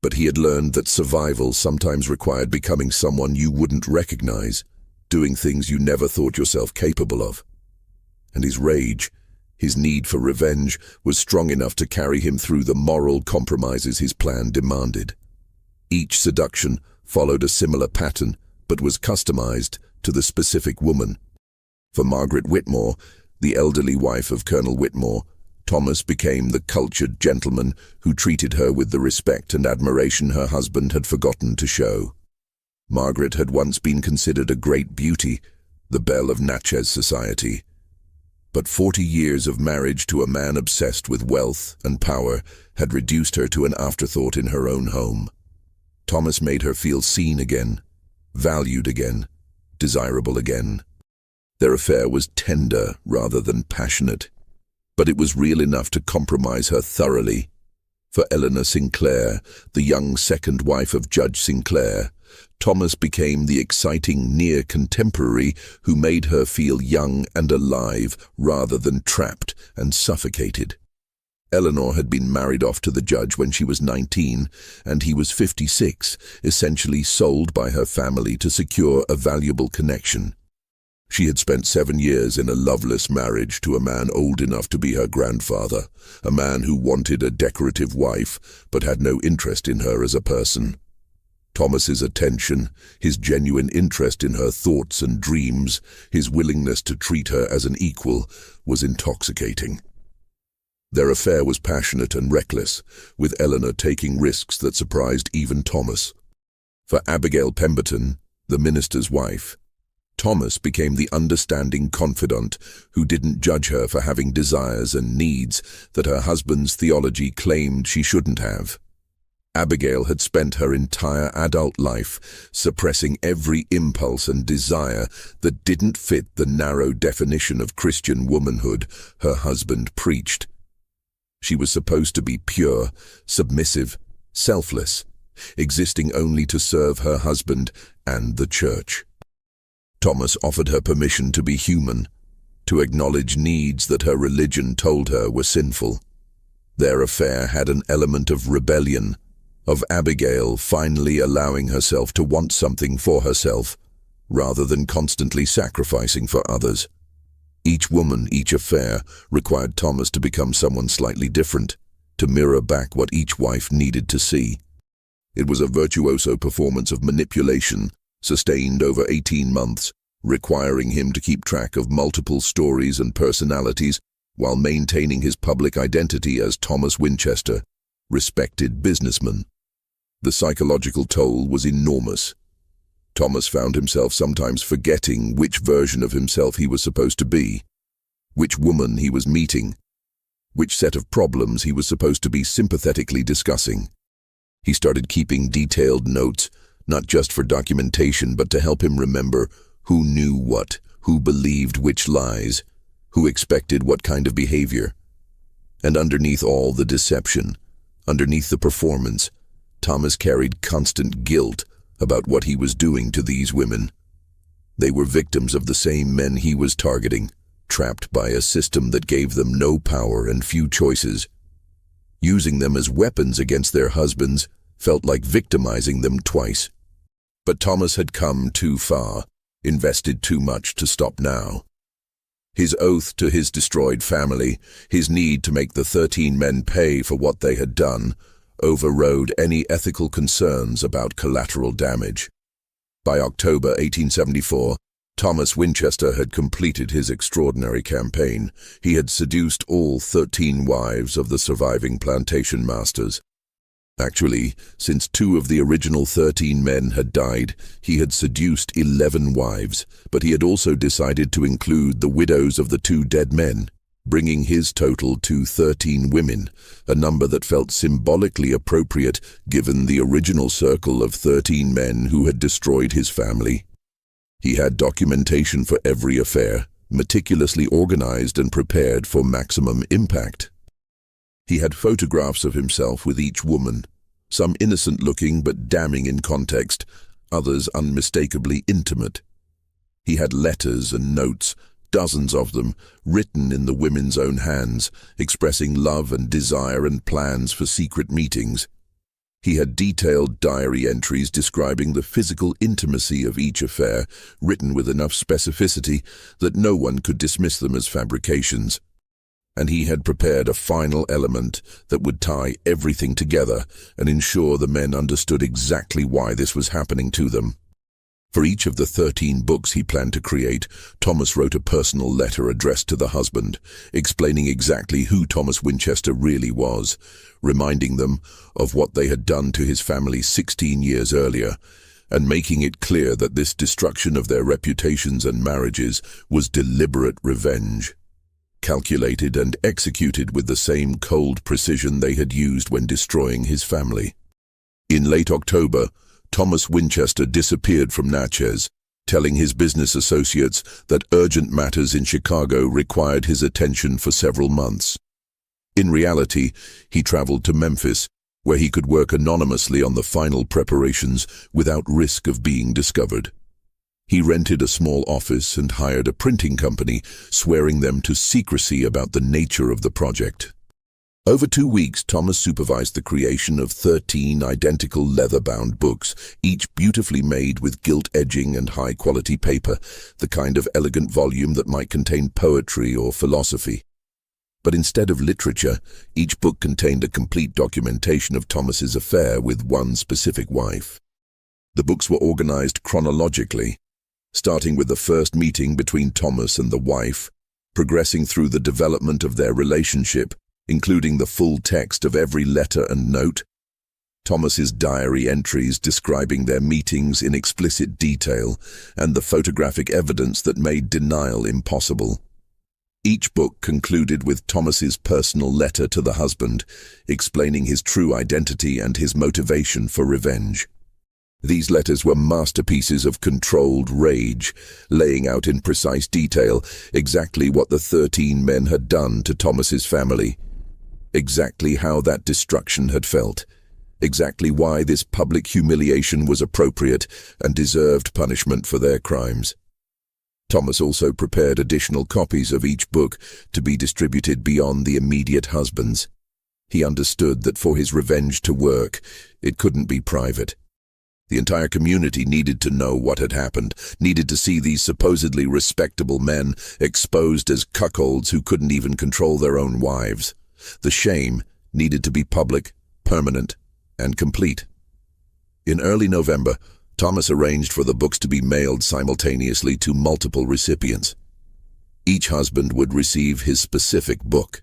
But he had learned that survival sometimes required becoming someone you wouldn't recognize, doing things you never thought yourself capable of. And his rage, his need for revenge, was strong enough to carry him through the moral compromises his plan demanded. Each seduction followed a similar pattern, but was customized to the specific woman. For Margaret Whitmore, the elderly wife of Colonel Whitmore, Thomas became the cultured gentleman who treated her with the respect and admiration her husband had forgotten to show. Margaret had once been considered a great beauty, the belle of Natchez society. But 40 years of marriage to a man obsessed with wealth and power had reduced her to an afterthought in her own home. Thomas made her feel seen again, valued again, desirable again. Their affair was tender rather than passionate, but it was real enough to compromise her thoroughly. For Eleanor Sinclair, the young second wife of Judge Sinclair, Thomas became the exciting near contemporary who made her feel young and alive rather than trapped and suffocated. Eleanor had been married off to the judge when she was 19, and he was 56, essentially sold by her family to secure a valuable connection. She had spent 7 years in a loveless marriage to a man old enough to be her grandfather, a man who wanted a decorative wife but had no interest in her as a person. Thomas's attention, his genuine interest in her thoughts and dreams, his willingness to treat her as an equal, was intoxicating. Their affair was passionate and reckless, with Eleanor taking risks that surprised even Thomas. For Abigail Pemberton, the minister's wife, Thomas became the understanding confidant who didn't judge her for having desires and needs that her husband's theology claimed she shouldn't have. Abigail had spent her entire adult life suppressing every impulse and desire that didn't fit the narrow definition of Christian womanhood her husband preached. She was supposed to be pure, submissive, selfless, existing only to serve her husband and the church. Thomas offered her permission to be human, to acknowledge needs that her religion told her were sinful. Their affair had an element of rebellion, of Abigail finally allowing herself to want something for herself, rather than constantly sacrificing for others. Each woman, each affair, required Thomas to become someone slightly different, to mirror back what each wife needed to see. It was a virtuoso performance of manipulation, sustained over 18 months, requiring him to keep track of multiple stories and personalities while maintaining his public identity as Thomas Winchester, respected businessman. The psychological toll was enormous. Thomas found himself sometimes forgetting which version of himself he was supposed to be, which woman he was meeting, which set of problems he was supposed to be sympathetically discussing. He started keeping detailed notes, not just for documentation, but to help him remember who knew what, who believed which lies, who expected what kind of behavior. And underneath all the deception, underneath the performance, Thomas carried constant guilt about what he was doing to these women. They were victims of the same men he was targeting, trapped by a system that gave them no power and few choices. Using them as weapons against their husbands felt like victimizing them twice. But Thomas had come too far, invested too much to stop now. His oath to his destroyed family, his need to make the 13 men pay for what they had done, overrode any ethical concerns about collateral damage. By October 1874, Thomas Winchester had completed his extraordinary campaign. He had seduced all 13 wives of the surviving plantation masters. Actually, since 2 of the original 13 men had died, he had seduced 11 wives, but he had also decided to include the widows of the 2 dead men, bringing his total to 13 women, a number that felt symbolically appropriate given the original circle of 13 men who had destroyed his family. He had documentation for every affair, meticulously organized and prepared for maximum impact. He had photographs of himself with each woman, some innocent-looking but damning in context, others unmistakably intimate. He had letters and notes, dozens of them, written in the women's own hands, expressing love and desire and plans for secret meetings. He had detailed diary entries describing the physical intimacy of each affair, written with enough specificity that no one could dismiss them as fabrications. And he had prepared a final element that would tie everything together and ensure the men understood exactly why this was happening to them. For each of the 13 books he planned to create, Thomas wrote a personal letter addressed to the husband, explaining exactly who Thomas Winchester really was, reminding them of what they had done to his family 16 years earlier, and making it clear that this destruction of their reputations and marriages was deliberate revenge, calculated and executed with the same cold precision they had used when destroying his family. In late October, Thomas Winchester disappeared from Natchez, telling his business associates that urgent matters in Chicago required his attention for several months. In reality, he traveled to Memphis, where he could work anonymously on the final preparations without risk of being discovered. He rented a small office and hired a printing company, swearing them to secrecy about the nature of the project. Over 2 weeks, Thomas supervised the creation of 13 identical leather-bound books, each beautifully made with gilt edging and high-quality paper, the kind of elegant volume that might contain poetry or philosophy. But instead of literature, each book contained a complete documentation of Thomas's affair with one specific wife. The books were organized chronologically, starting with the first meeting between Thomas and the wife, progressing through the development of their relationship, including the full text of every letter and note, Thomas's diary entries describing their meetings in explicit detail, and the photographic evidence that made denial impossible. Each book concluded with Thomas's personal letter to the husband, explaining his true identity and his motivation for revenge. These letters were masterpieces of controlled rage, laying out in precise detail exactly what the 13 men had done to Thomas's family. exactly how that destruction had felt, exactly why this public humiliation was appropriate and deserved punishment for their crimes. Thomas also prepared additional copies of each book to be distributed beyond the immediate husbands. He understood that for his revenge to work, it couldn't be private. The entire community needed to know what had happened, needed to see these supposedly respectable men exposed as cuckolds who couldn't even control their own wives. The shame needed to be public, permanent, and complete. In early November, Thomas arranged for the books to be mailed simultaneously to multiple recipients. Each husband would receive his specific book,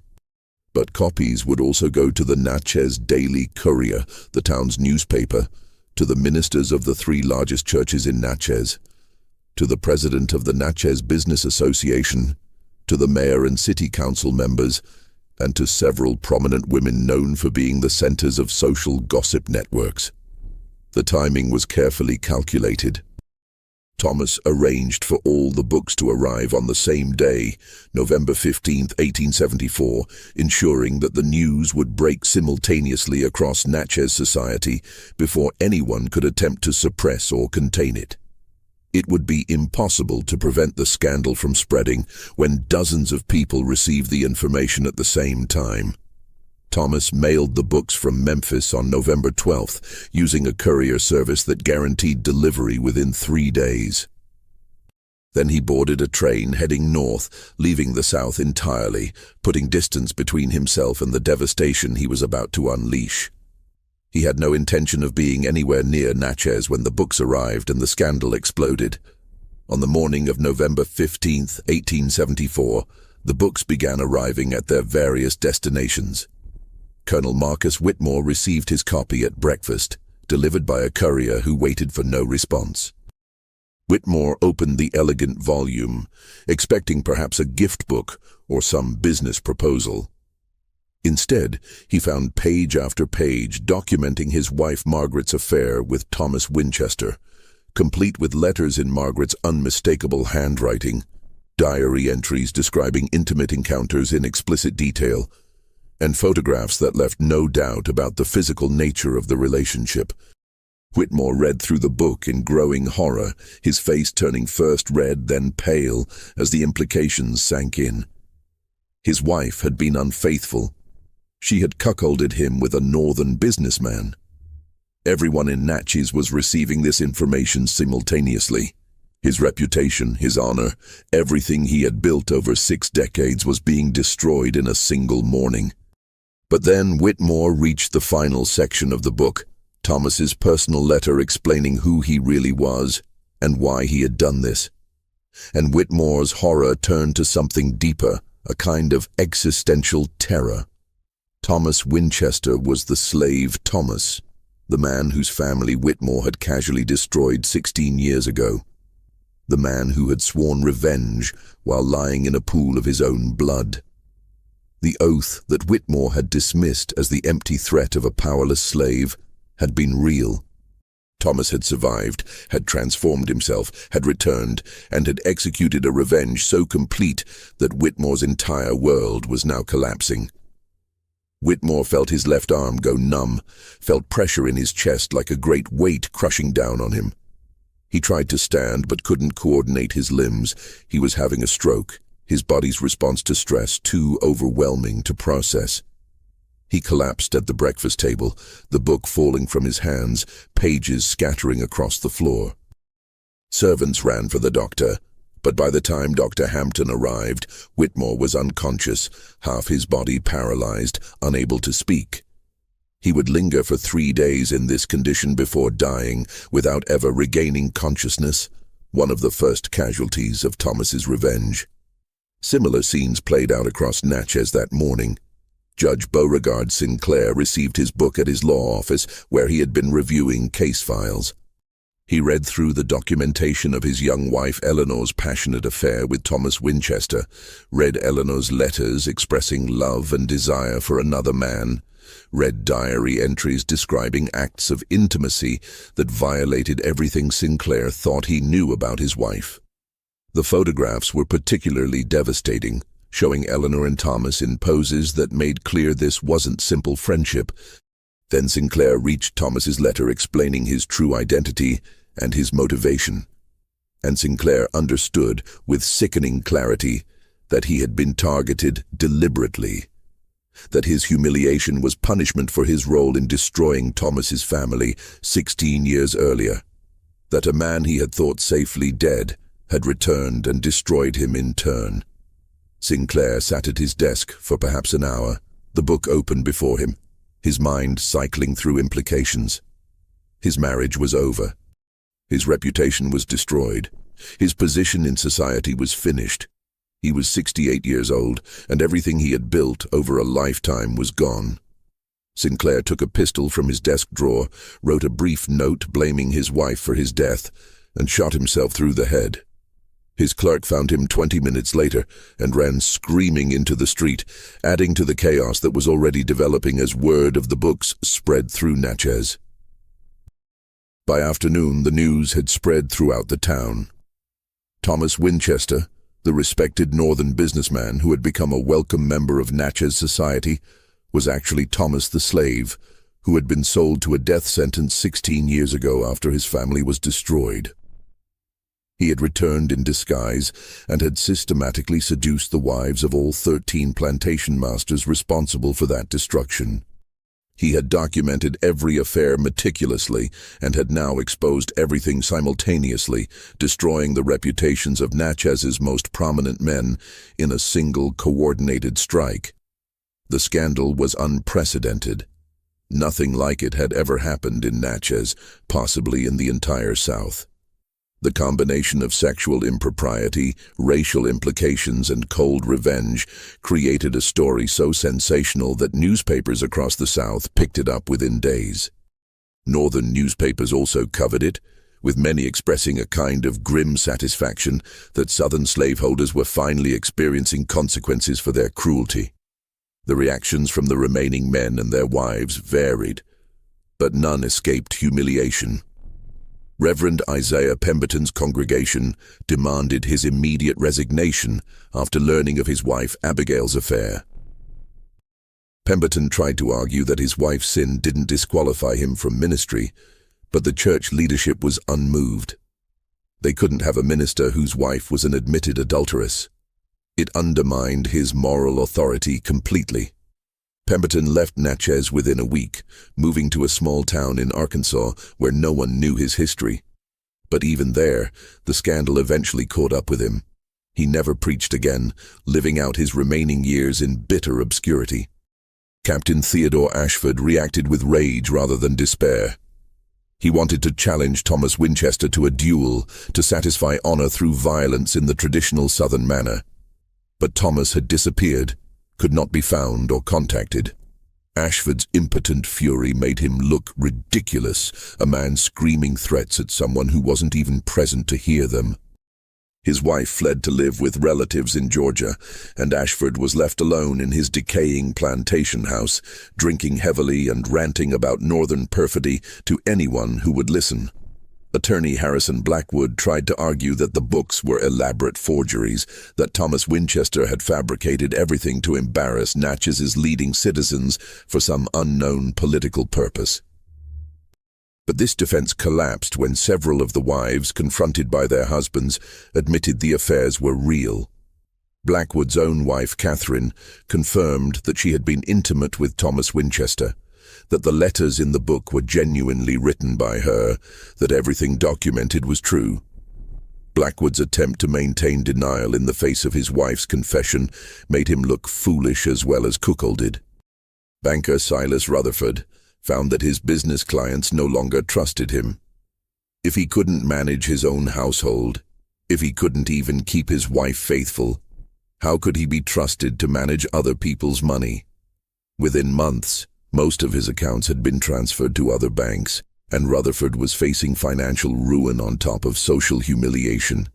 but copies would also go to the Natchez Daily Courier, the town's newspaper, to the ministers of the 3 largest churches in Natchez, to the president of the Natchez Business Association, to the mayor and city council members, and to several prominent women known for being the centers of social gossip networks. The timing was carefully calculated. Thomas arranged for all the books to arrive on the same day, November 15, 1874, ensuring that the news would break simultaneously across Natchez society before anyone could attempt to suppress or contain it. It would be impossible to prevent the scandal from spreading when dozens of people received the information at the same time. Thomas mailed the books from Memphis on November 12th, using a courier service that guaranteed delivery within 3 days. Then he boarded a train heading north, leaving the South entirely, putting distance between himself and the devastation he was about to unleash. He had no intention of being anywhere near Natchez when the books arrived and the scandal exploded. On the morning of November 15, 1874, the books began arriving at their various destinations. Colonel Marcus Whitmore received his copy at breakfast, delivered by a courier who waited for no response. Whitmore opened the elegant volume, expecting perhaps a gift book or some business proposal. Instead, he found page after page documenting his wife Margaret's affair with Thomas Winchester, complete with letters in Margaret's unmistakable handwriting, diary entries describing intimate encounters in explicit detail, and photographs that left no doubt about the physical nature of the relationship. Whitmore read through the book in growing horror, his face turning first red, then pale, as the implications sank in. His wife had been unfaithful. She had cuckolded him with a northern businessman. Everyone in Natchez was receiving this information simultaneously. His reputation, his honor, everything he had built over 6 decades was being destroyed in a single morning. But then Whitmore reached the final section of the book, Thomas's personal letter explaining who he really was and why he had done this. And Whitmore's horror turned to something deeper, a kind of existential terror. Thomas Winchester was the slave Thomas, the man whose family Whitmore had casually destroyed 16 years ago. The man who had sworn revenge while lying in a pool of his own blood. The oath that Whitmore had dismissed as the empty threat of a powerless slave had been real. Thomas had survived, had transformed himself, had returned, and had executed a revenge so complete that Whitmore's entire world was now collapsing. Whitmore felt his left arm go numb, felt pressure in his chest like a great weight crushing down on him. He tried to stand but couldn't coordinate his limbs. He was having a stroke, his body's response to stress too overwhelming to process. He collapsed at the breakfast table, the book falling from his hands, pages scattering across the floor. Servants ran for the doctor, but by the time Dr. Hampton arrived, Whitmore was unconscious, half his body paralyzed, unable to speak. He would linger for 3 days in this condition before dying, without ever regaining consciousness, one of the first casualties of Thomas's revenge. Similar scenes played out across Natchez that morning. Judge Beauregard Sinclair received his book at his law office, where he had been reviewing case files. He read through the documentation of his young wife Eleanor's passionate affair with Thomas Winchester, read Eleanor's letters expressing love and desire for another man, read diary entries describing acts of intimacy that violated everything Sinclair thought he knew about his wife. The photographs were particularly devastating, showing Eleanor and Thomas in poses that made clear this wasn't simple friendship. Then Sinclair reached Thomas's letter explaining his true identity and his motivation. And Sinclair understood with sickening clarity that he had been targeted deliberately, that his humiliation was punishment for his role in destroying Thomas's family 16 years earlier, that a man he had thought safely dead had returned and destroyed him in turn. Sinclair sat at his desk for perhaps an hour, the book open before him, his mind cycling through implications. His marriage was over. His reputation was destroyed. His position in society was finished. He was 68 years old, and everything he had built over a lifetime was gone. Sinclair took a pistol from his desk drawer, wrote a brief note blaming his wife for his death, and shot himself through the head. His clerk found him 20 minutes later and ran screaming into the street, adding to the chaos that was already developing as word of the books spread through Natchez. By afternoon, the news had spread throughout the town. Thomas Winchester, the respected northern businessman who had become a welcome member of Natchez society, was actually Thomas the slave, who had been sold to a death sentence 16 years ago after his family was destroyed. He had returned in disguise and had systematically seduced the wives of all 13 plantation masters responsible for that destruction. He had documented every affair meticulously and had now exposed everything simultaneously, destroying the reputations of Natchez's most prominent men in a single coordinated strike. The scandal was unprecedented. Nothing like it had ever happened in Natchez, possibly in the entire South. The combination of sexual impropriety, racial implications, and cold revenge created a story so sensational that newspapers across the South picked it up within days. Northern newspapers also covered it, with many expressing a kind of grim satisfaction that Southern slaveholders were finally experiencing consequences for their cruelty. The reactions from the remaining men and their wives varied, but none escaped humiliation. Reverend Isaiah Pemberton's congregation demanded his immediate resignation after learning of his wife Abigail's affair. Pemberton tried to argue that his wife's sin didn't disqualify him from ministry, but the church leadership was unmoved. They couldn't have a minister whose wife was an admitted adulteress. It undermined his moral authority completely. Pemberton left Natchez within a week, moving to a small town in Arkansas where no one knew his history. But even there, the scandal eventually caught up with him. He never preached again, living out his remaining years in bitter obscurity. Captain Theodore Ashford reacted with rage rather than despair. He wanted to challenge Thomas Winchester to a duel to satisfy honor through violence in the traditional Southern manner. But Thomas had disappeared, could not be found or contacted. Ashford's impotent fury made him look ridiculous, a man screaming threats at someone who wasn't even present to hear them. His wife fled to live with relatives in Georgia, and Ashford was left alone in his decaying plantation house, drinking heavily and ranting about northern perfidy to anyone who would listen. Attorney Harrison Blackwood tried to argue that the books were elaborate forgeries, that Thomas Winchester had fabricated everything to embarrass Natchez's leading citizens for some unknown political purpose. But this defense collapsed when several of the wives, confronted by their husbands, admitted the affairs were real. Blackwood's own wife, Catherine, confirmed that she had been intimate with Thomas Winchester, that the letters in the book were genuinely written by her, that everything documented was true. Blackwood's attempt to maintain denial in the face of his wife's confession made him look foolish as well as cuckolded. Banker Silas Rutherford found that his business clients no longer trusted him. If he couldn't manage his own household, if he couldn't even keep his wife faithful, how could he be trusted to manage other people's money? Within months, most of his accounts had been transferred to other banks, and Rutherford was facing financial ruin on top of social humiliation.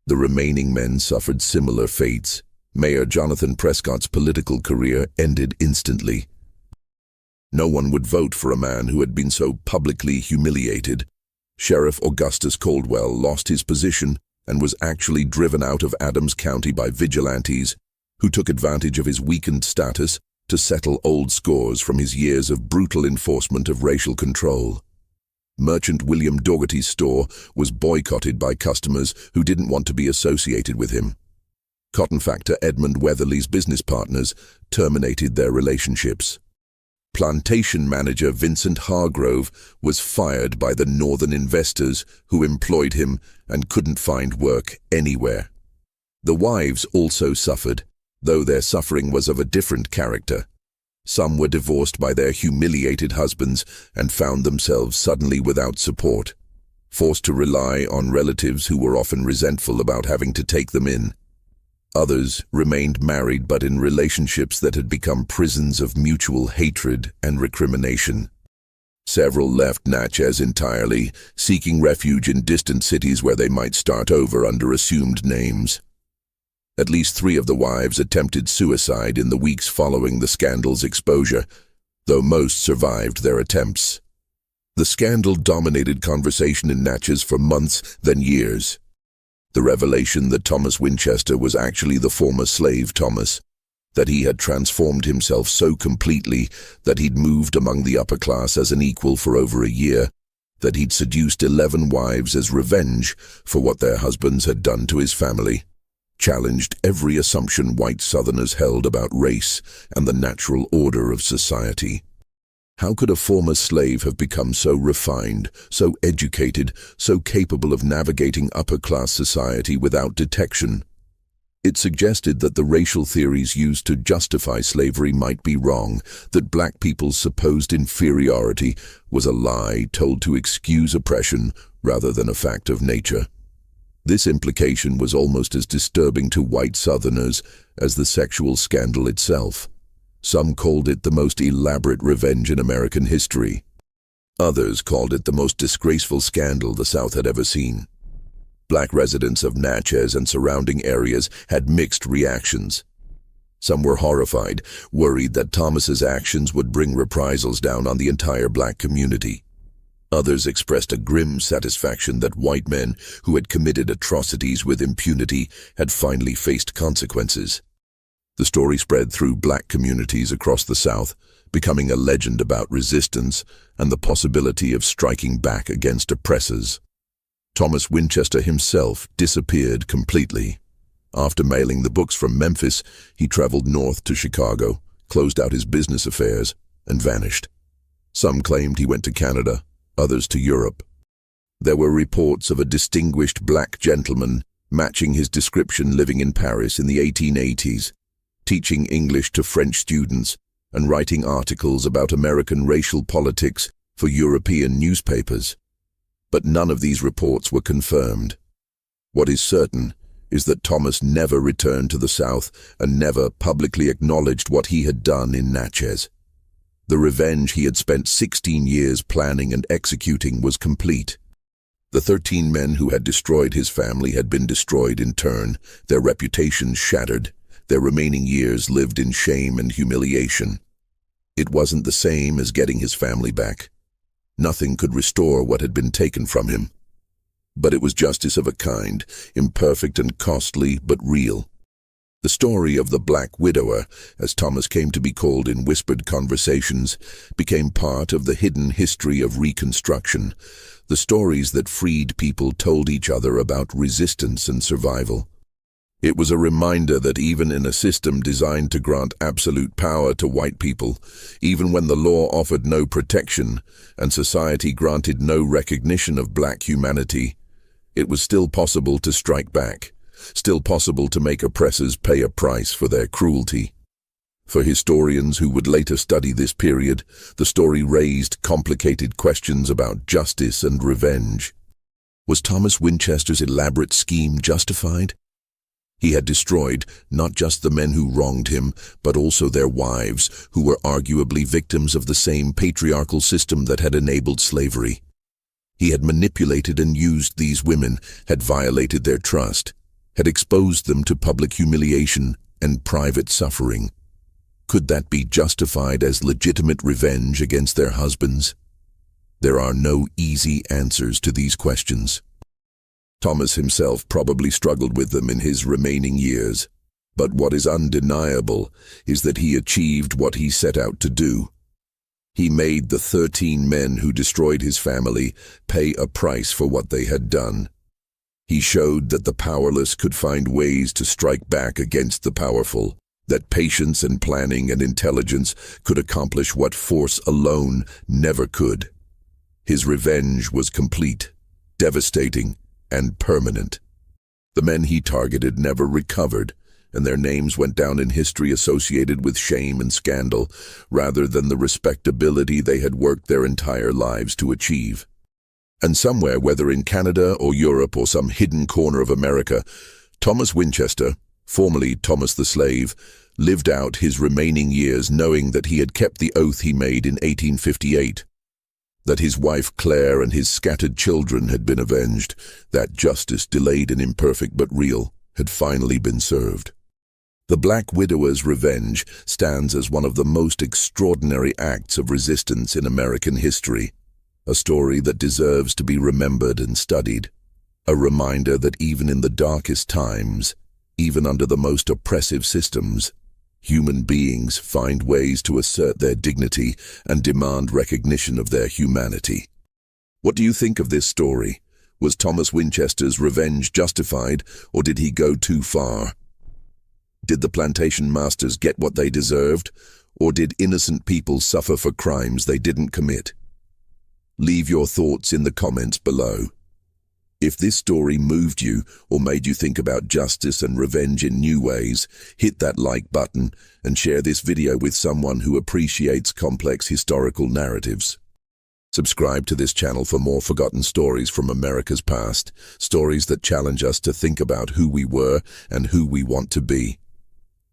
The remaining men suffered similar fates. Mayor Jonathan Prescott's political career ended instantly. No one would vote for a man who had been so publicly humiliated. Sheriff Augustus Caldwell lost his position and was actually driven out of Adams County by vigilantes, who took advantage of his weakened status to settle old scores from his years of brutal enforcement of racial control. Merchant William Dougherty's store was boycotted by customers who didn't want to be associated with him. Cotton factor Edmund Weatherly's business partners terminated their relationships. Plantation manager Vincent Hargrove was fired by the northern investors who employed him and couldn't find work anywhere. The wives also suffered, though their suffering was of a different character. Some were divorced by their humiliated husbands and found themselves suddenly without support, forced to rely on relatives who were often resentful about having to take them in. Others remained married but in relationships that had become prisons of mutual hatred and recrimination. Several left Natchez entirely, seeking refuge in distant cities where they might start over under assumed names. At least 3 of the wives attempted suicide in the weeks following the scandal's exposure, though most survived their attempts. The scandal dominated conversation in Natchez for months, then years. The revelation that Thomas Winchester was actually the former slave Thomas, that he had transformed himself so completely that he'd moved among the upper class as an equal for over a year, that he'd seduced 11 wives as revenge for what their husbands had done to his family, challenged every assumption white Southerners held about race and the natural order of society. How could a former slave have become so refined, so educated, so capable of navigating upper-class society without detection? It suggested that the racial theories used to justify slavery might be wrong, that black people's supposed inferiority was a lie told to excuse oppression rather than a fact of nature. This implication was almost as disturbing to white Southerners as the sexual scandal itself. Some called it the most elaborate revenge in American history. Others called it the most disgraceful scandal the South had ever seen. Black residents of Natchez and surrounding areas had mixed reactions. Some were horrified, worried that Thomas's actions would bring reprisals down on the entire black community. Others expressed a grim satisfaction that white men who had committed atrocities with impunity had finally faced consequences. The story spread through black communities across the South, becoming a legend about resistance and the possibility of striking back against oppressors. Thomas Winchester himself disappeared completely. After mailing the books from Memphis, he traveled north to Chicago, closed out his business affairs, and vanished. Some claimed he went to Canada, others to Europe. There were reports of a distinguished black gentleman matching his description living in Paris in the 1880s, teaching English to French students and writing articles about American racial politics for European newspapers. But none of these reports were confirmed. What is certain is that Thomas never returned to the South and never publicly acknowledged what he had done in Natchez. The revenge he had spent 16 years planning and executing was complete. The 13 men who had destroyed his family had been destroyed in turn, their reputations shattered, their remaining years lived in shame and humiliation. It wasn't the same as getting his family back. Nothing could restore what had been taken from him. But it was justice of a kind, imperfect and costly, but real. The story of the Black Widower, as Thomas came to be called in whispered conversations, became part of the hidden history of Reconstruction, the stories that freed people told each other about resistance and survival. It was a reminder that even in a system designed to grant absolute power to white people, even when the law offered no protection and society granted no recognition of black humanity, it was still possible to strike back. Still possible to make oppressors pay a price for their cruelty. For historians who would later study this period, the story raised complicated questions about justice and revenge. Was Thomas Winchester's elaborate scheme justified? He had destroyed not just the men who wronged him, but also their wives, who were arguably victims of the same patriarchal system that had enabled slavery. He had manipulated and used these women, had violated their trust, had exposed them to public humiliation and private suffering. Could that be justified as legitimate revenge against their husbands? There are no easy answers to these questions. Thomas himself probably struggled with them in his remaining years. But what is undeniable is that he achieved what he set out to do. He made the 13 men who destroyed his family pay a price for what they had done. He showed that the powerless could find ways to strike back against the powerful, that patience and planning and intelligence could accomplish what force alone never could. His revenge was complete, devastating, and permanent. The men he targeted never recovered, and their names went down in history associated with shame and scandal, rather than the respectability they had worked their entire lives to achieve. And somewhere, whether in Canada or Europe or some hidden corner of America, Thomas Winchester, formerly Thomas the Slave, lived out his remaining years knowing that he had kept the oath he made in 1858, that his wife Claire and his scattered children had been avenged, that justice, delayed and imperfect but real, had finally been served. The Black Widower's revenge stands as one of the most extraordinary acts of resistance in American history, a story that deserves to be remembered and studied, a reminder that even in the darkest times, even under the most oppressive systems, human beings find ways to assert their dignity and demand recognition of their humanity. What do you think of this story? Was Thomas Winchester's revenge justified, or did he go too far? Did the plantation masters get what they deserved, or did innocent people suffer for crimes they didn't commit? Leave your thoughts in the comments below. If this story moved you or made you think about justice and revenge in new ways, hit that like button and share this video with someone who appreciates complex historical narratives. Subscribe to this channel for more forgotten stories from America's past, stories that challenge us to think about who we were and who we want to be.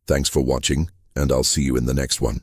Thanks for watching, and I'll see you in the next one.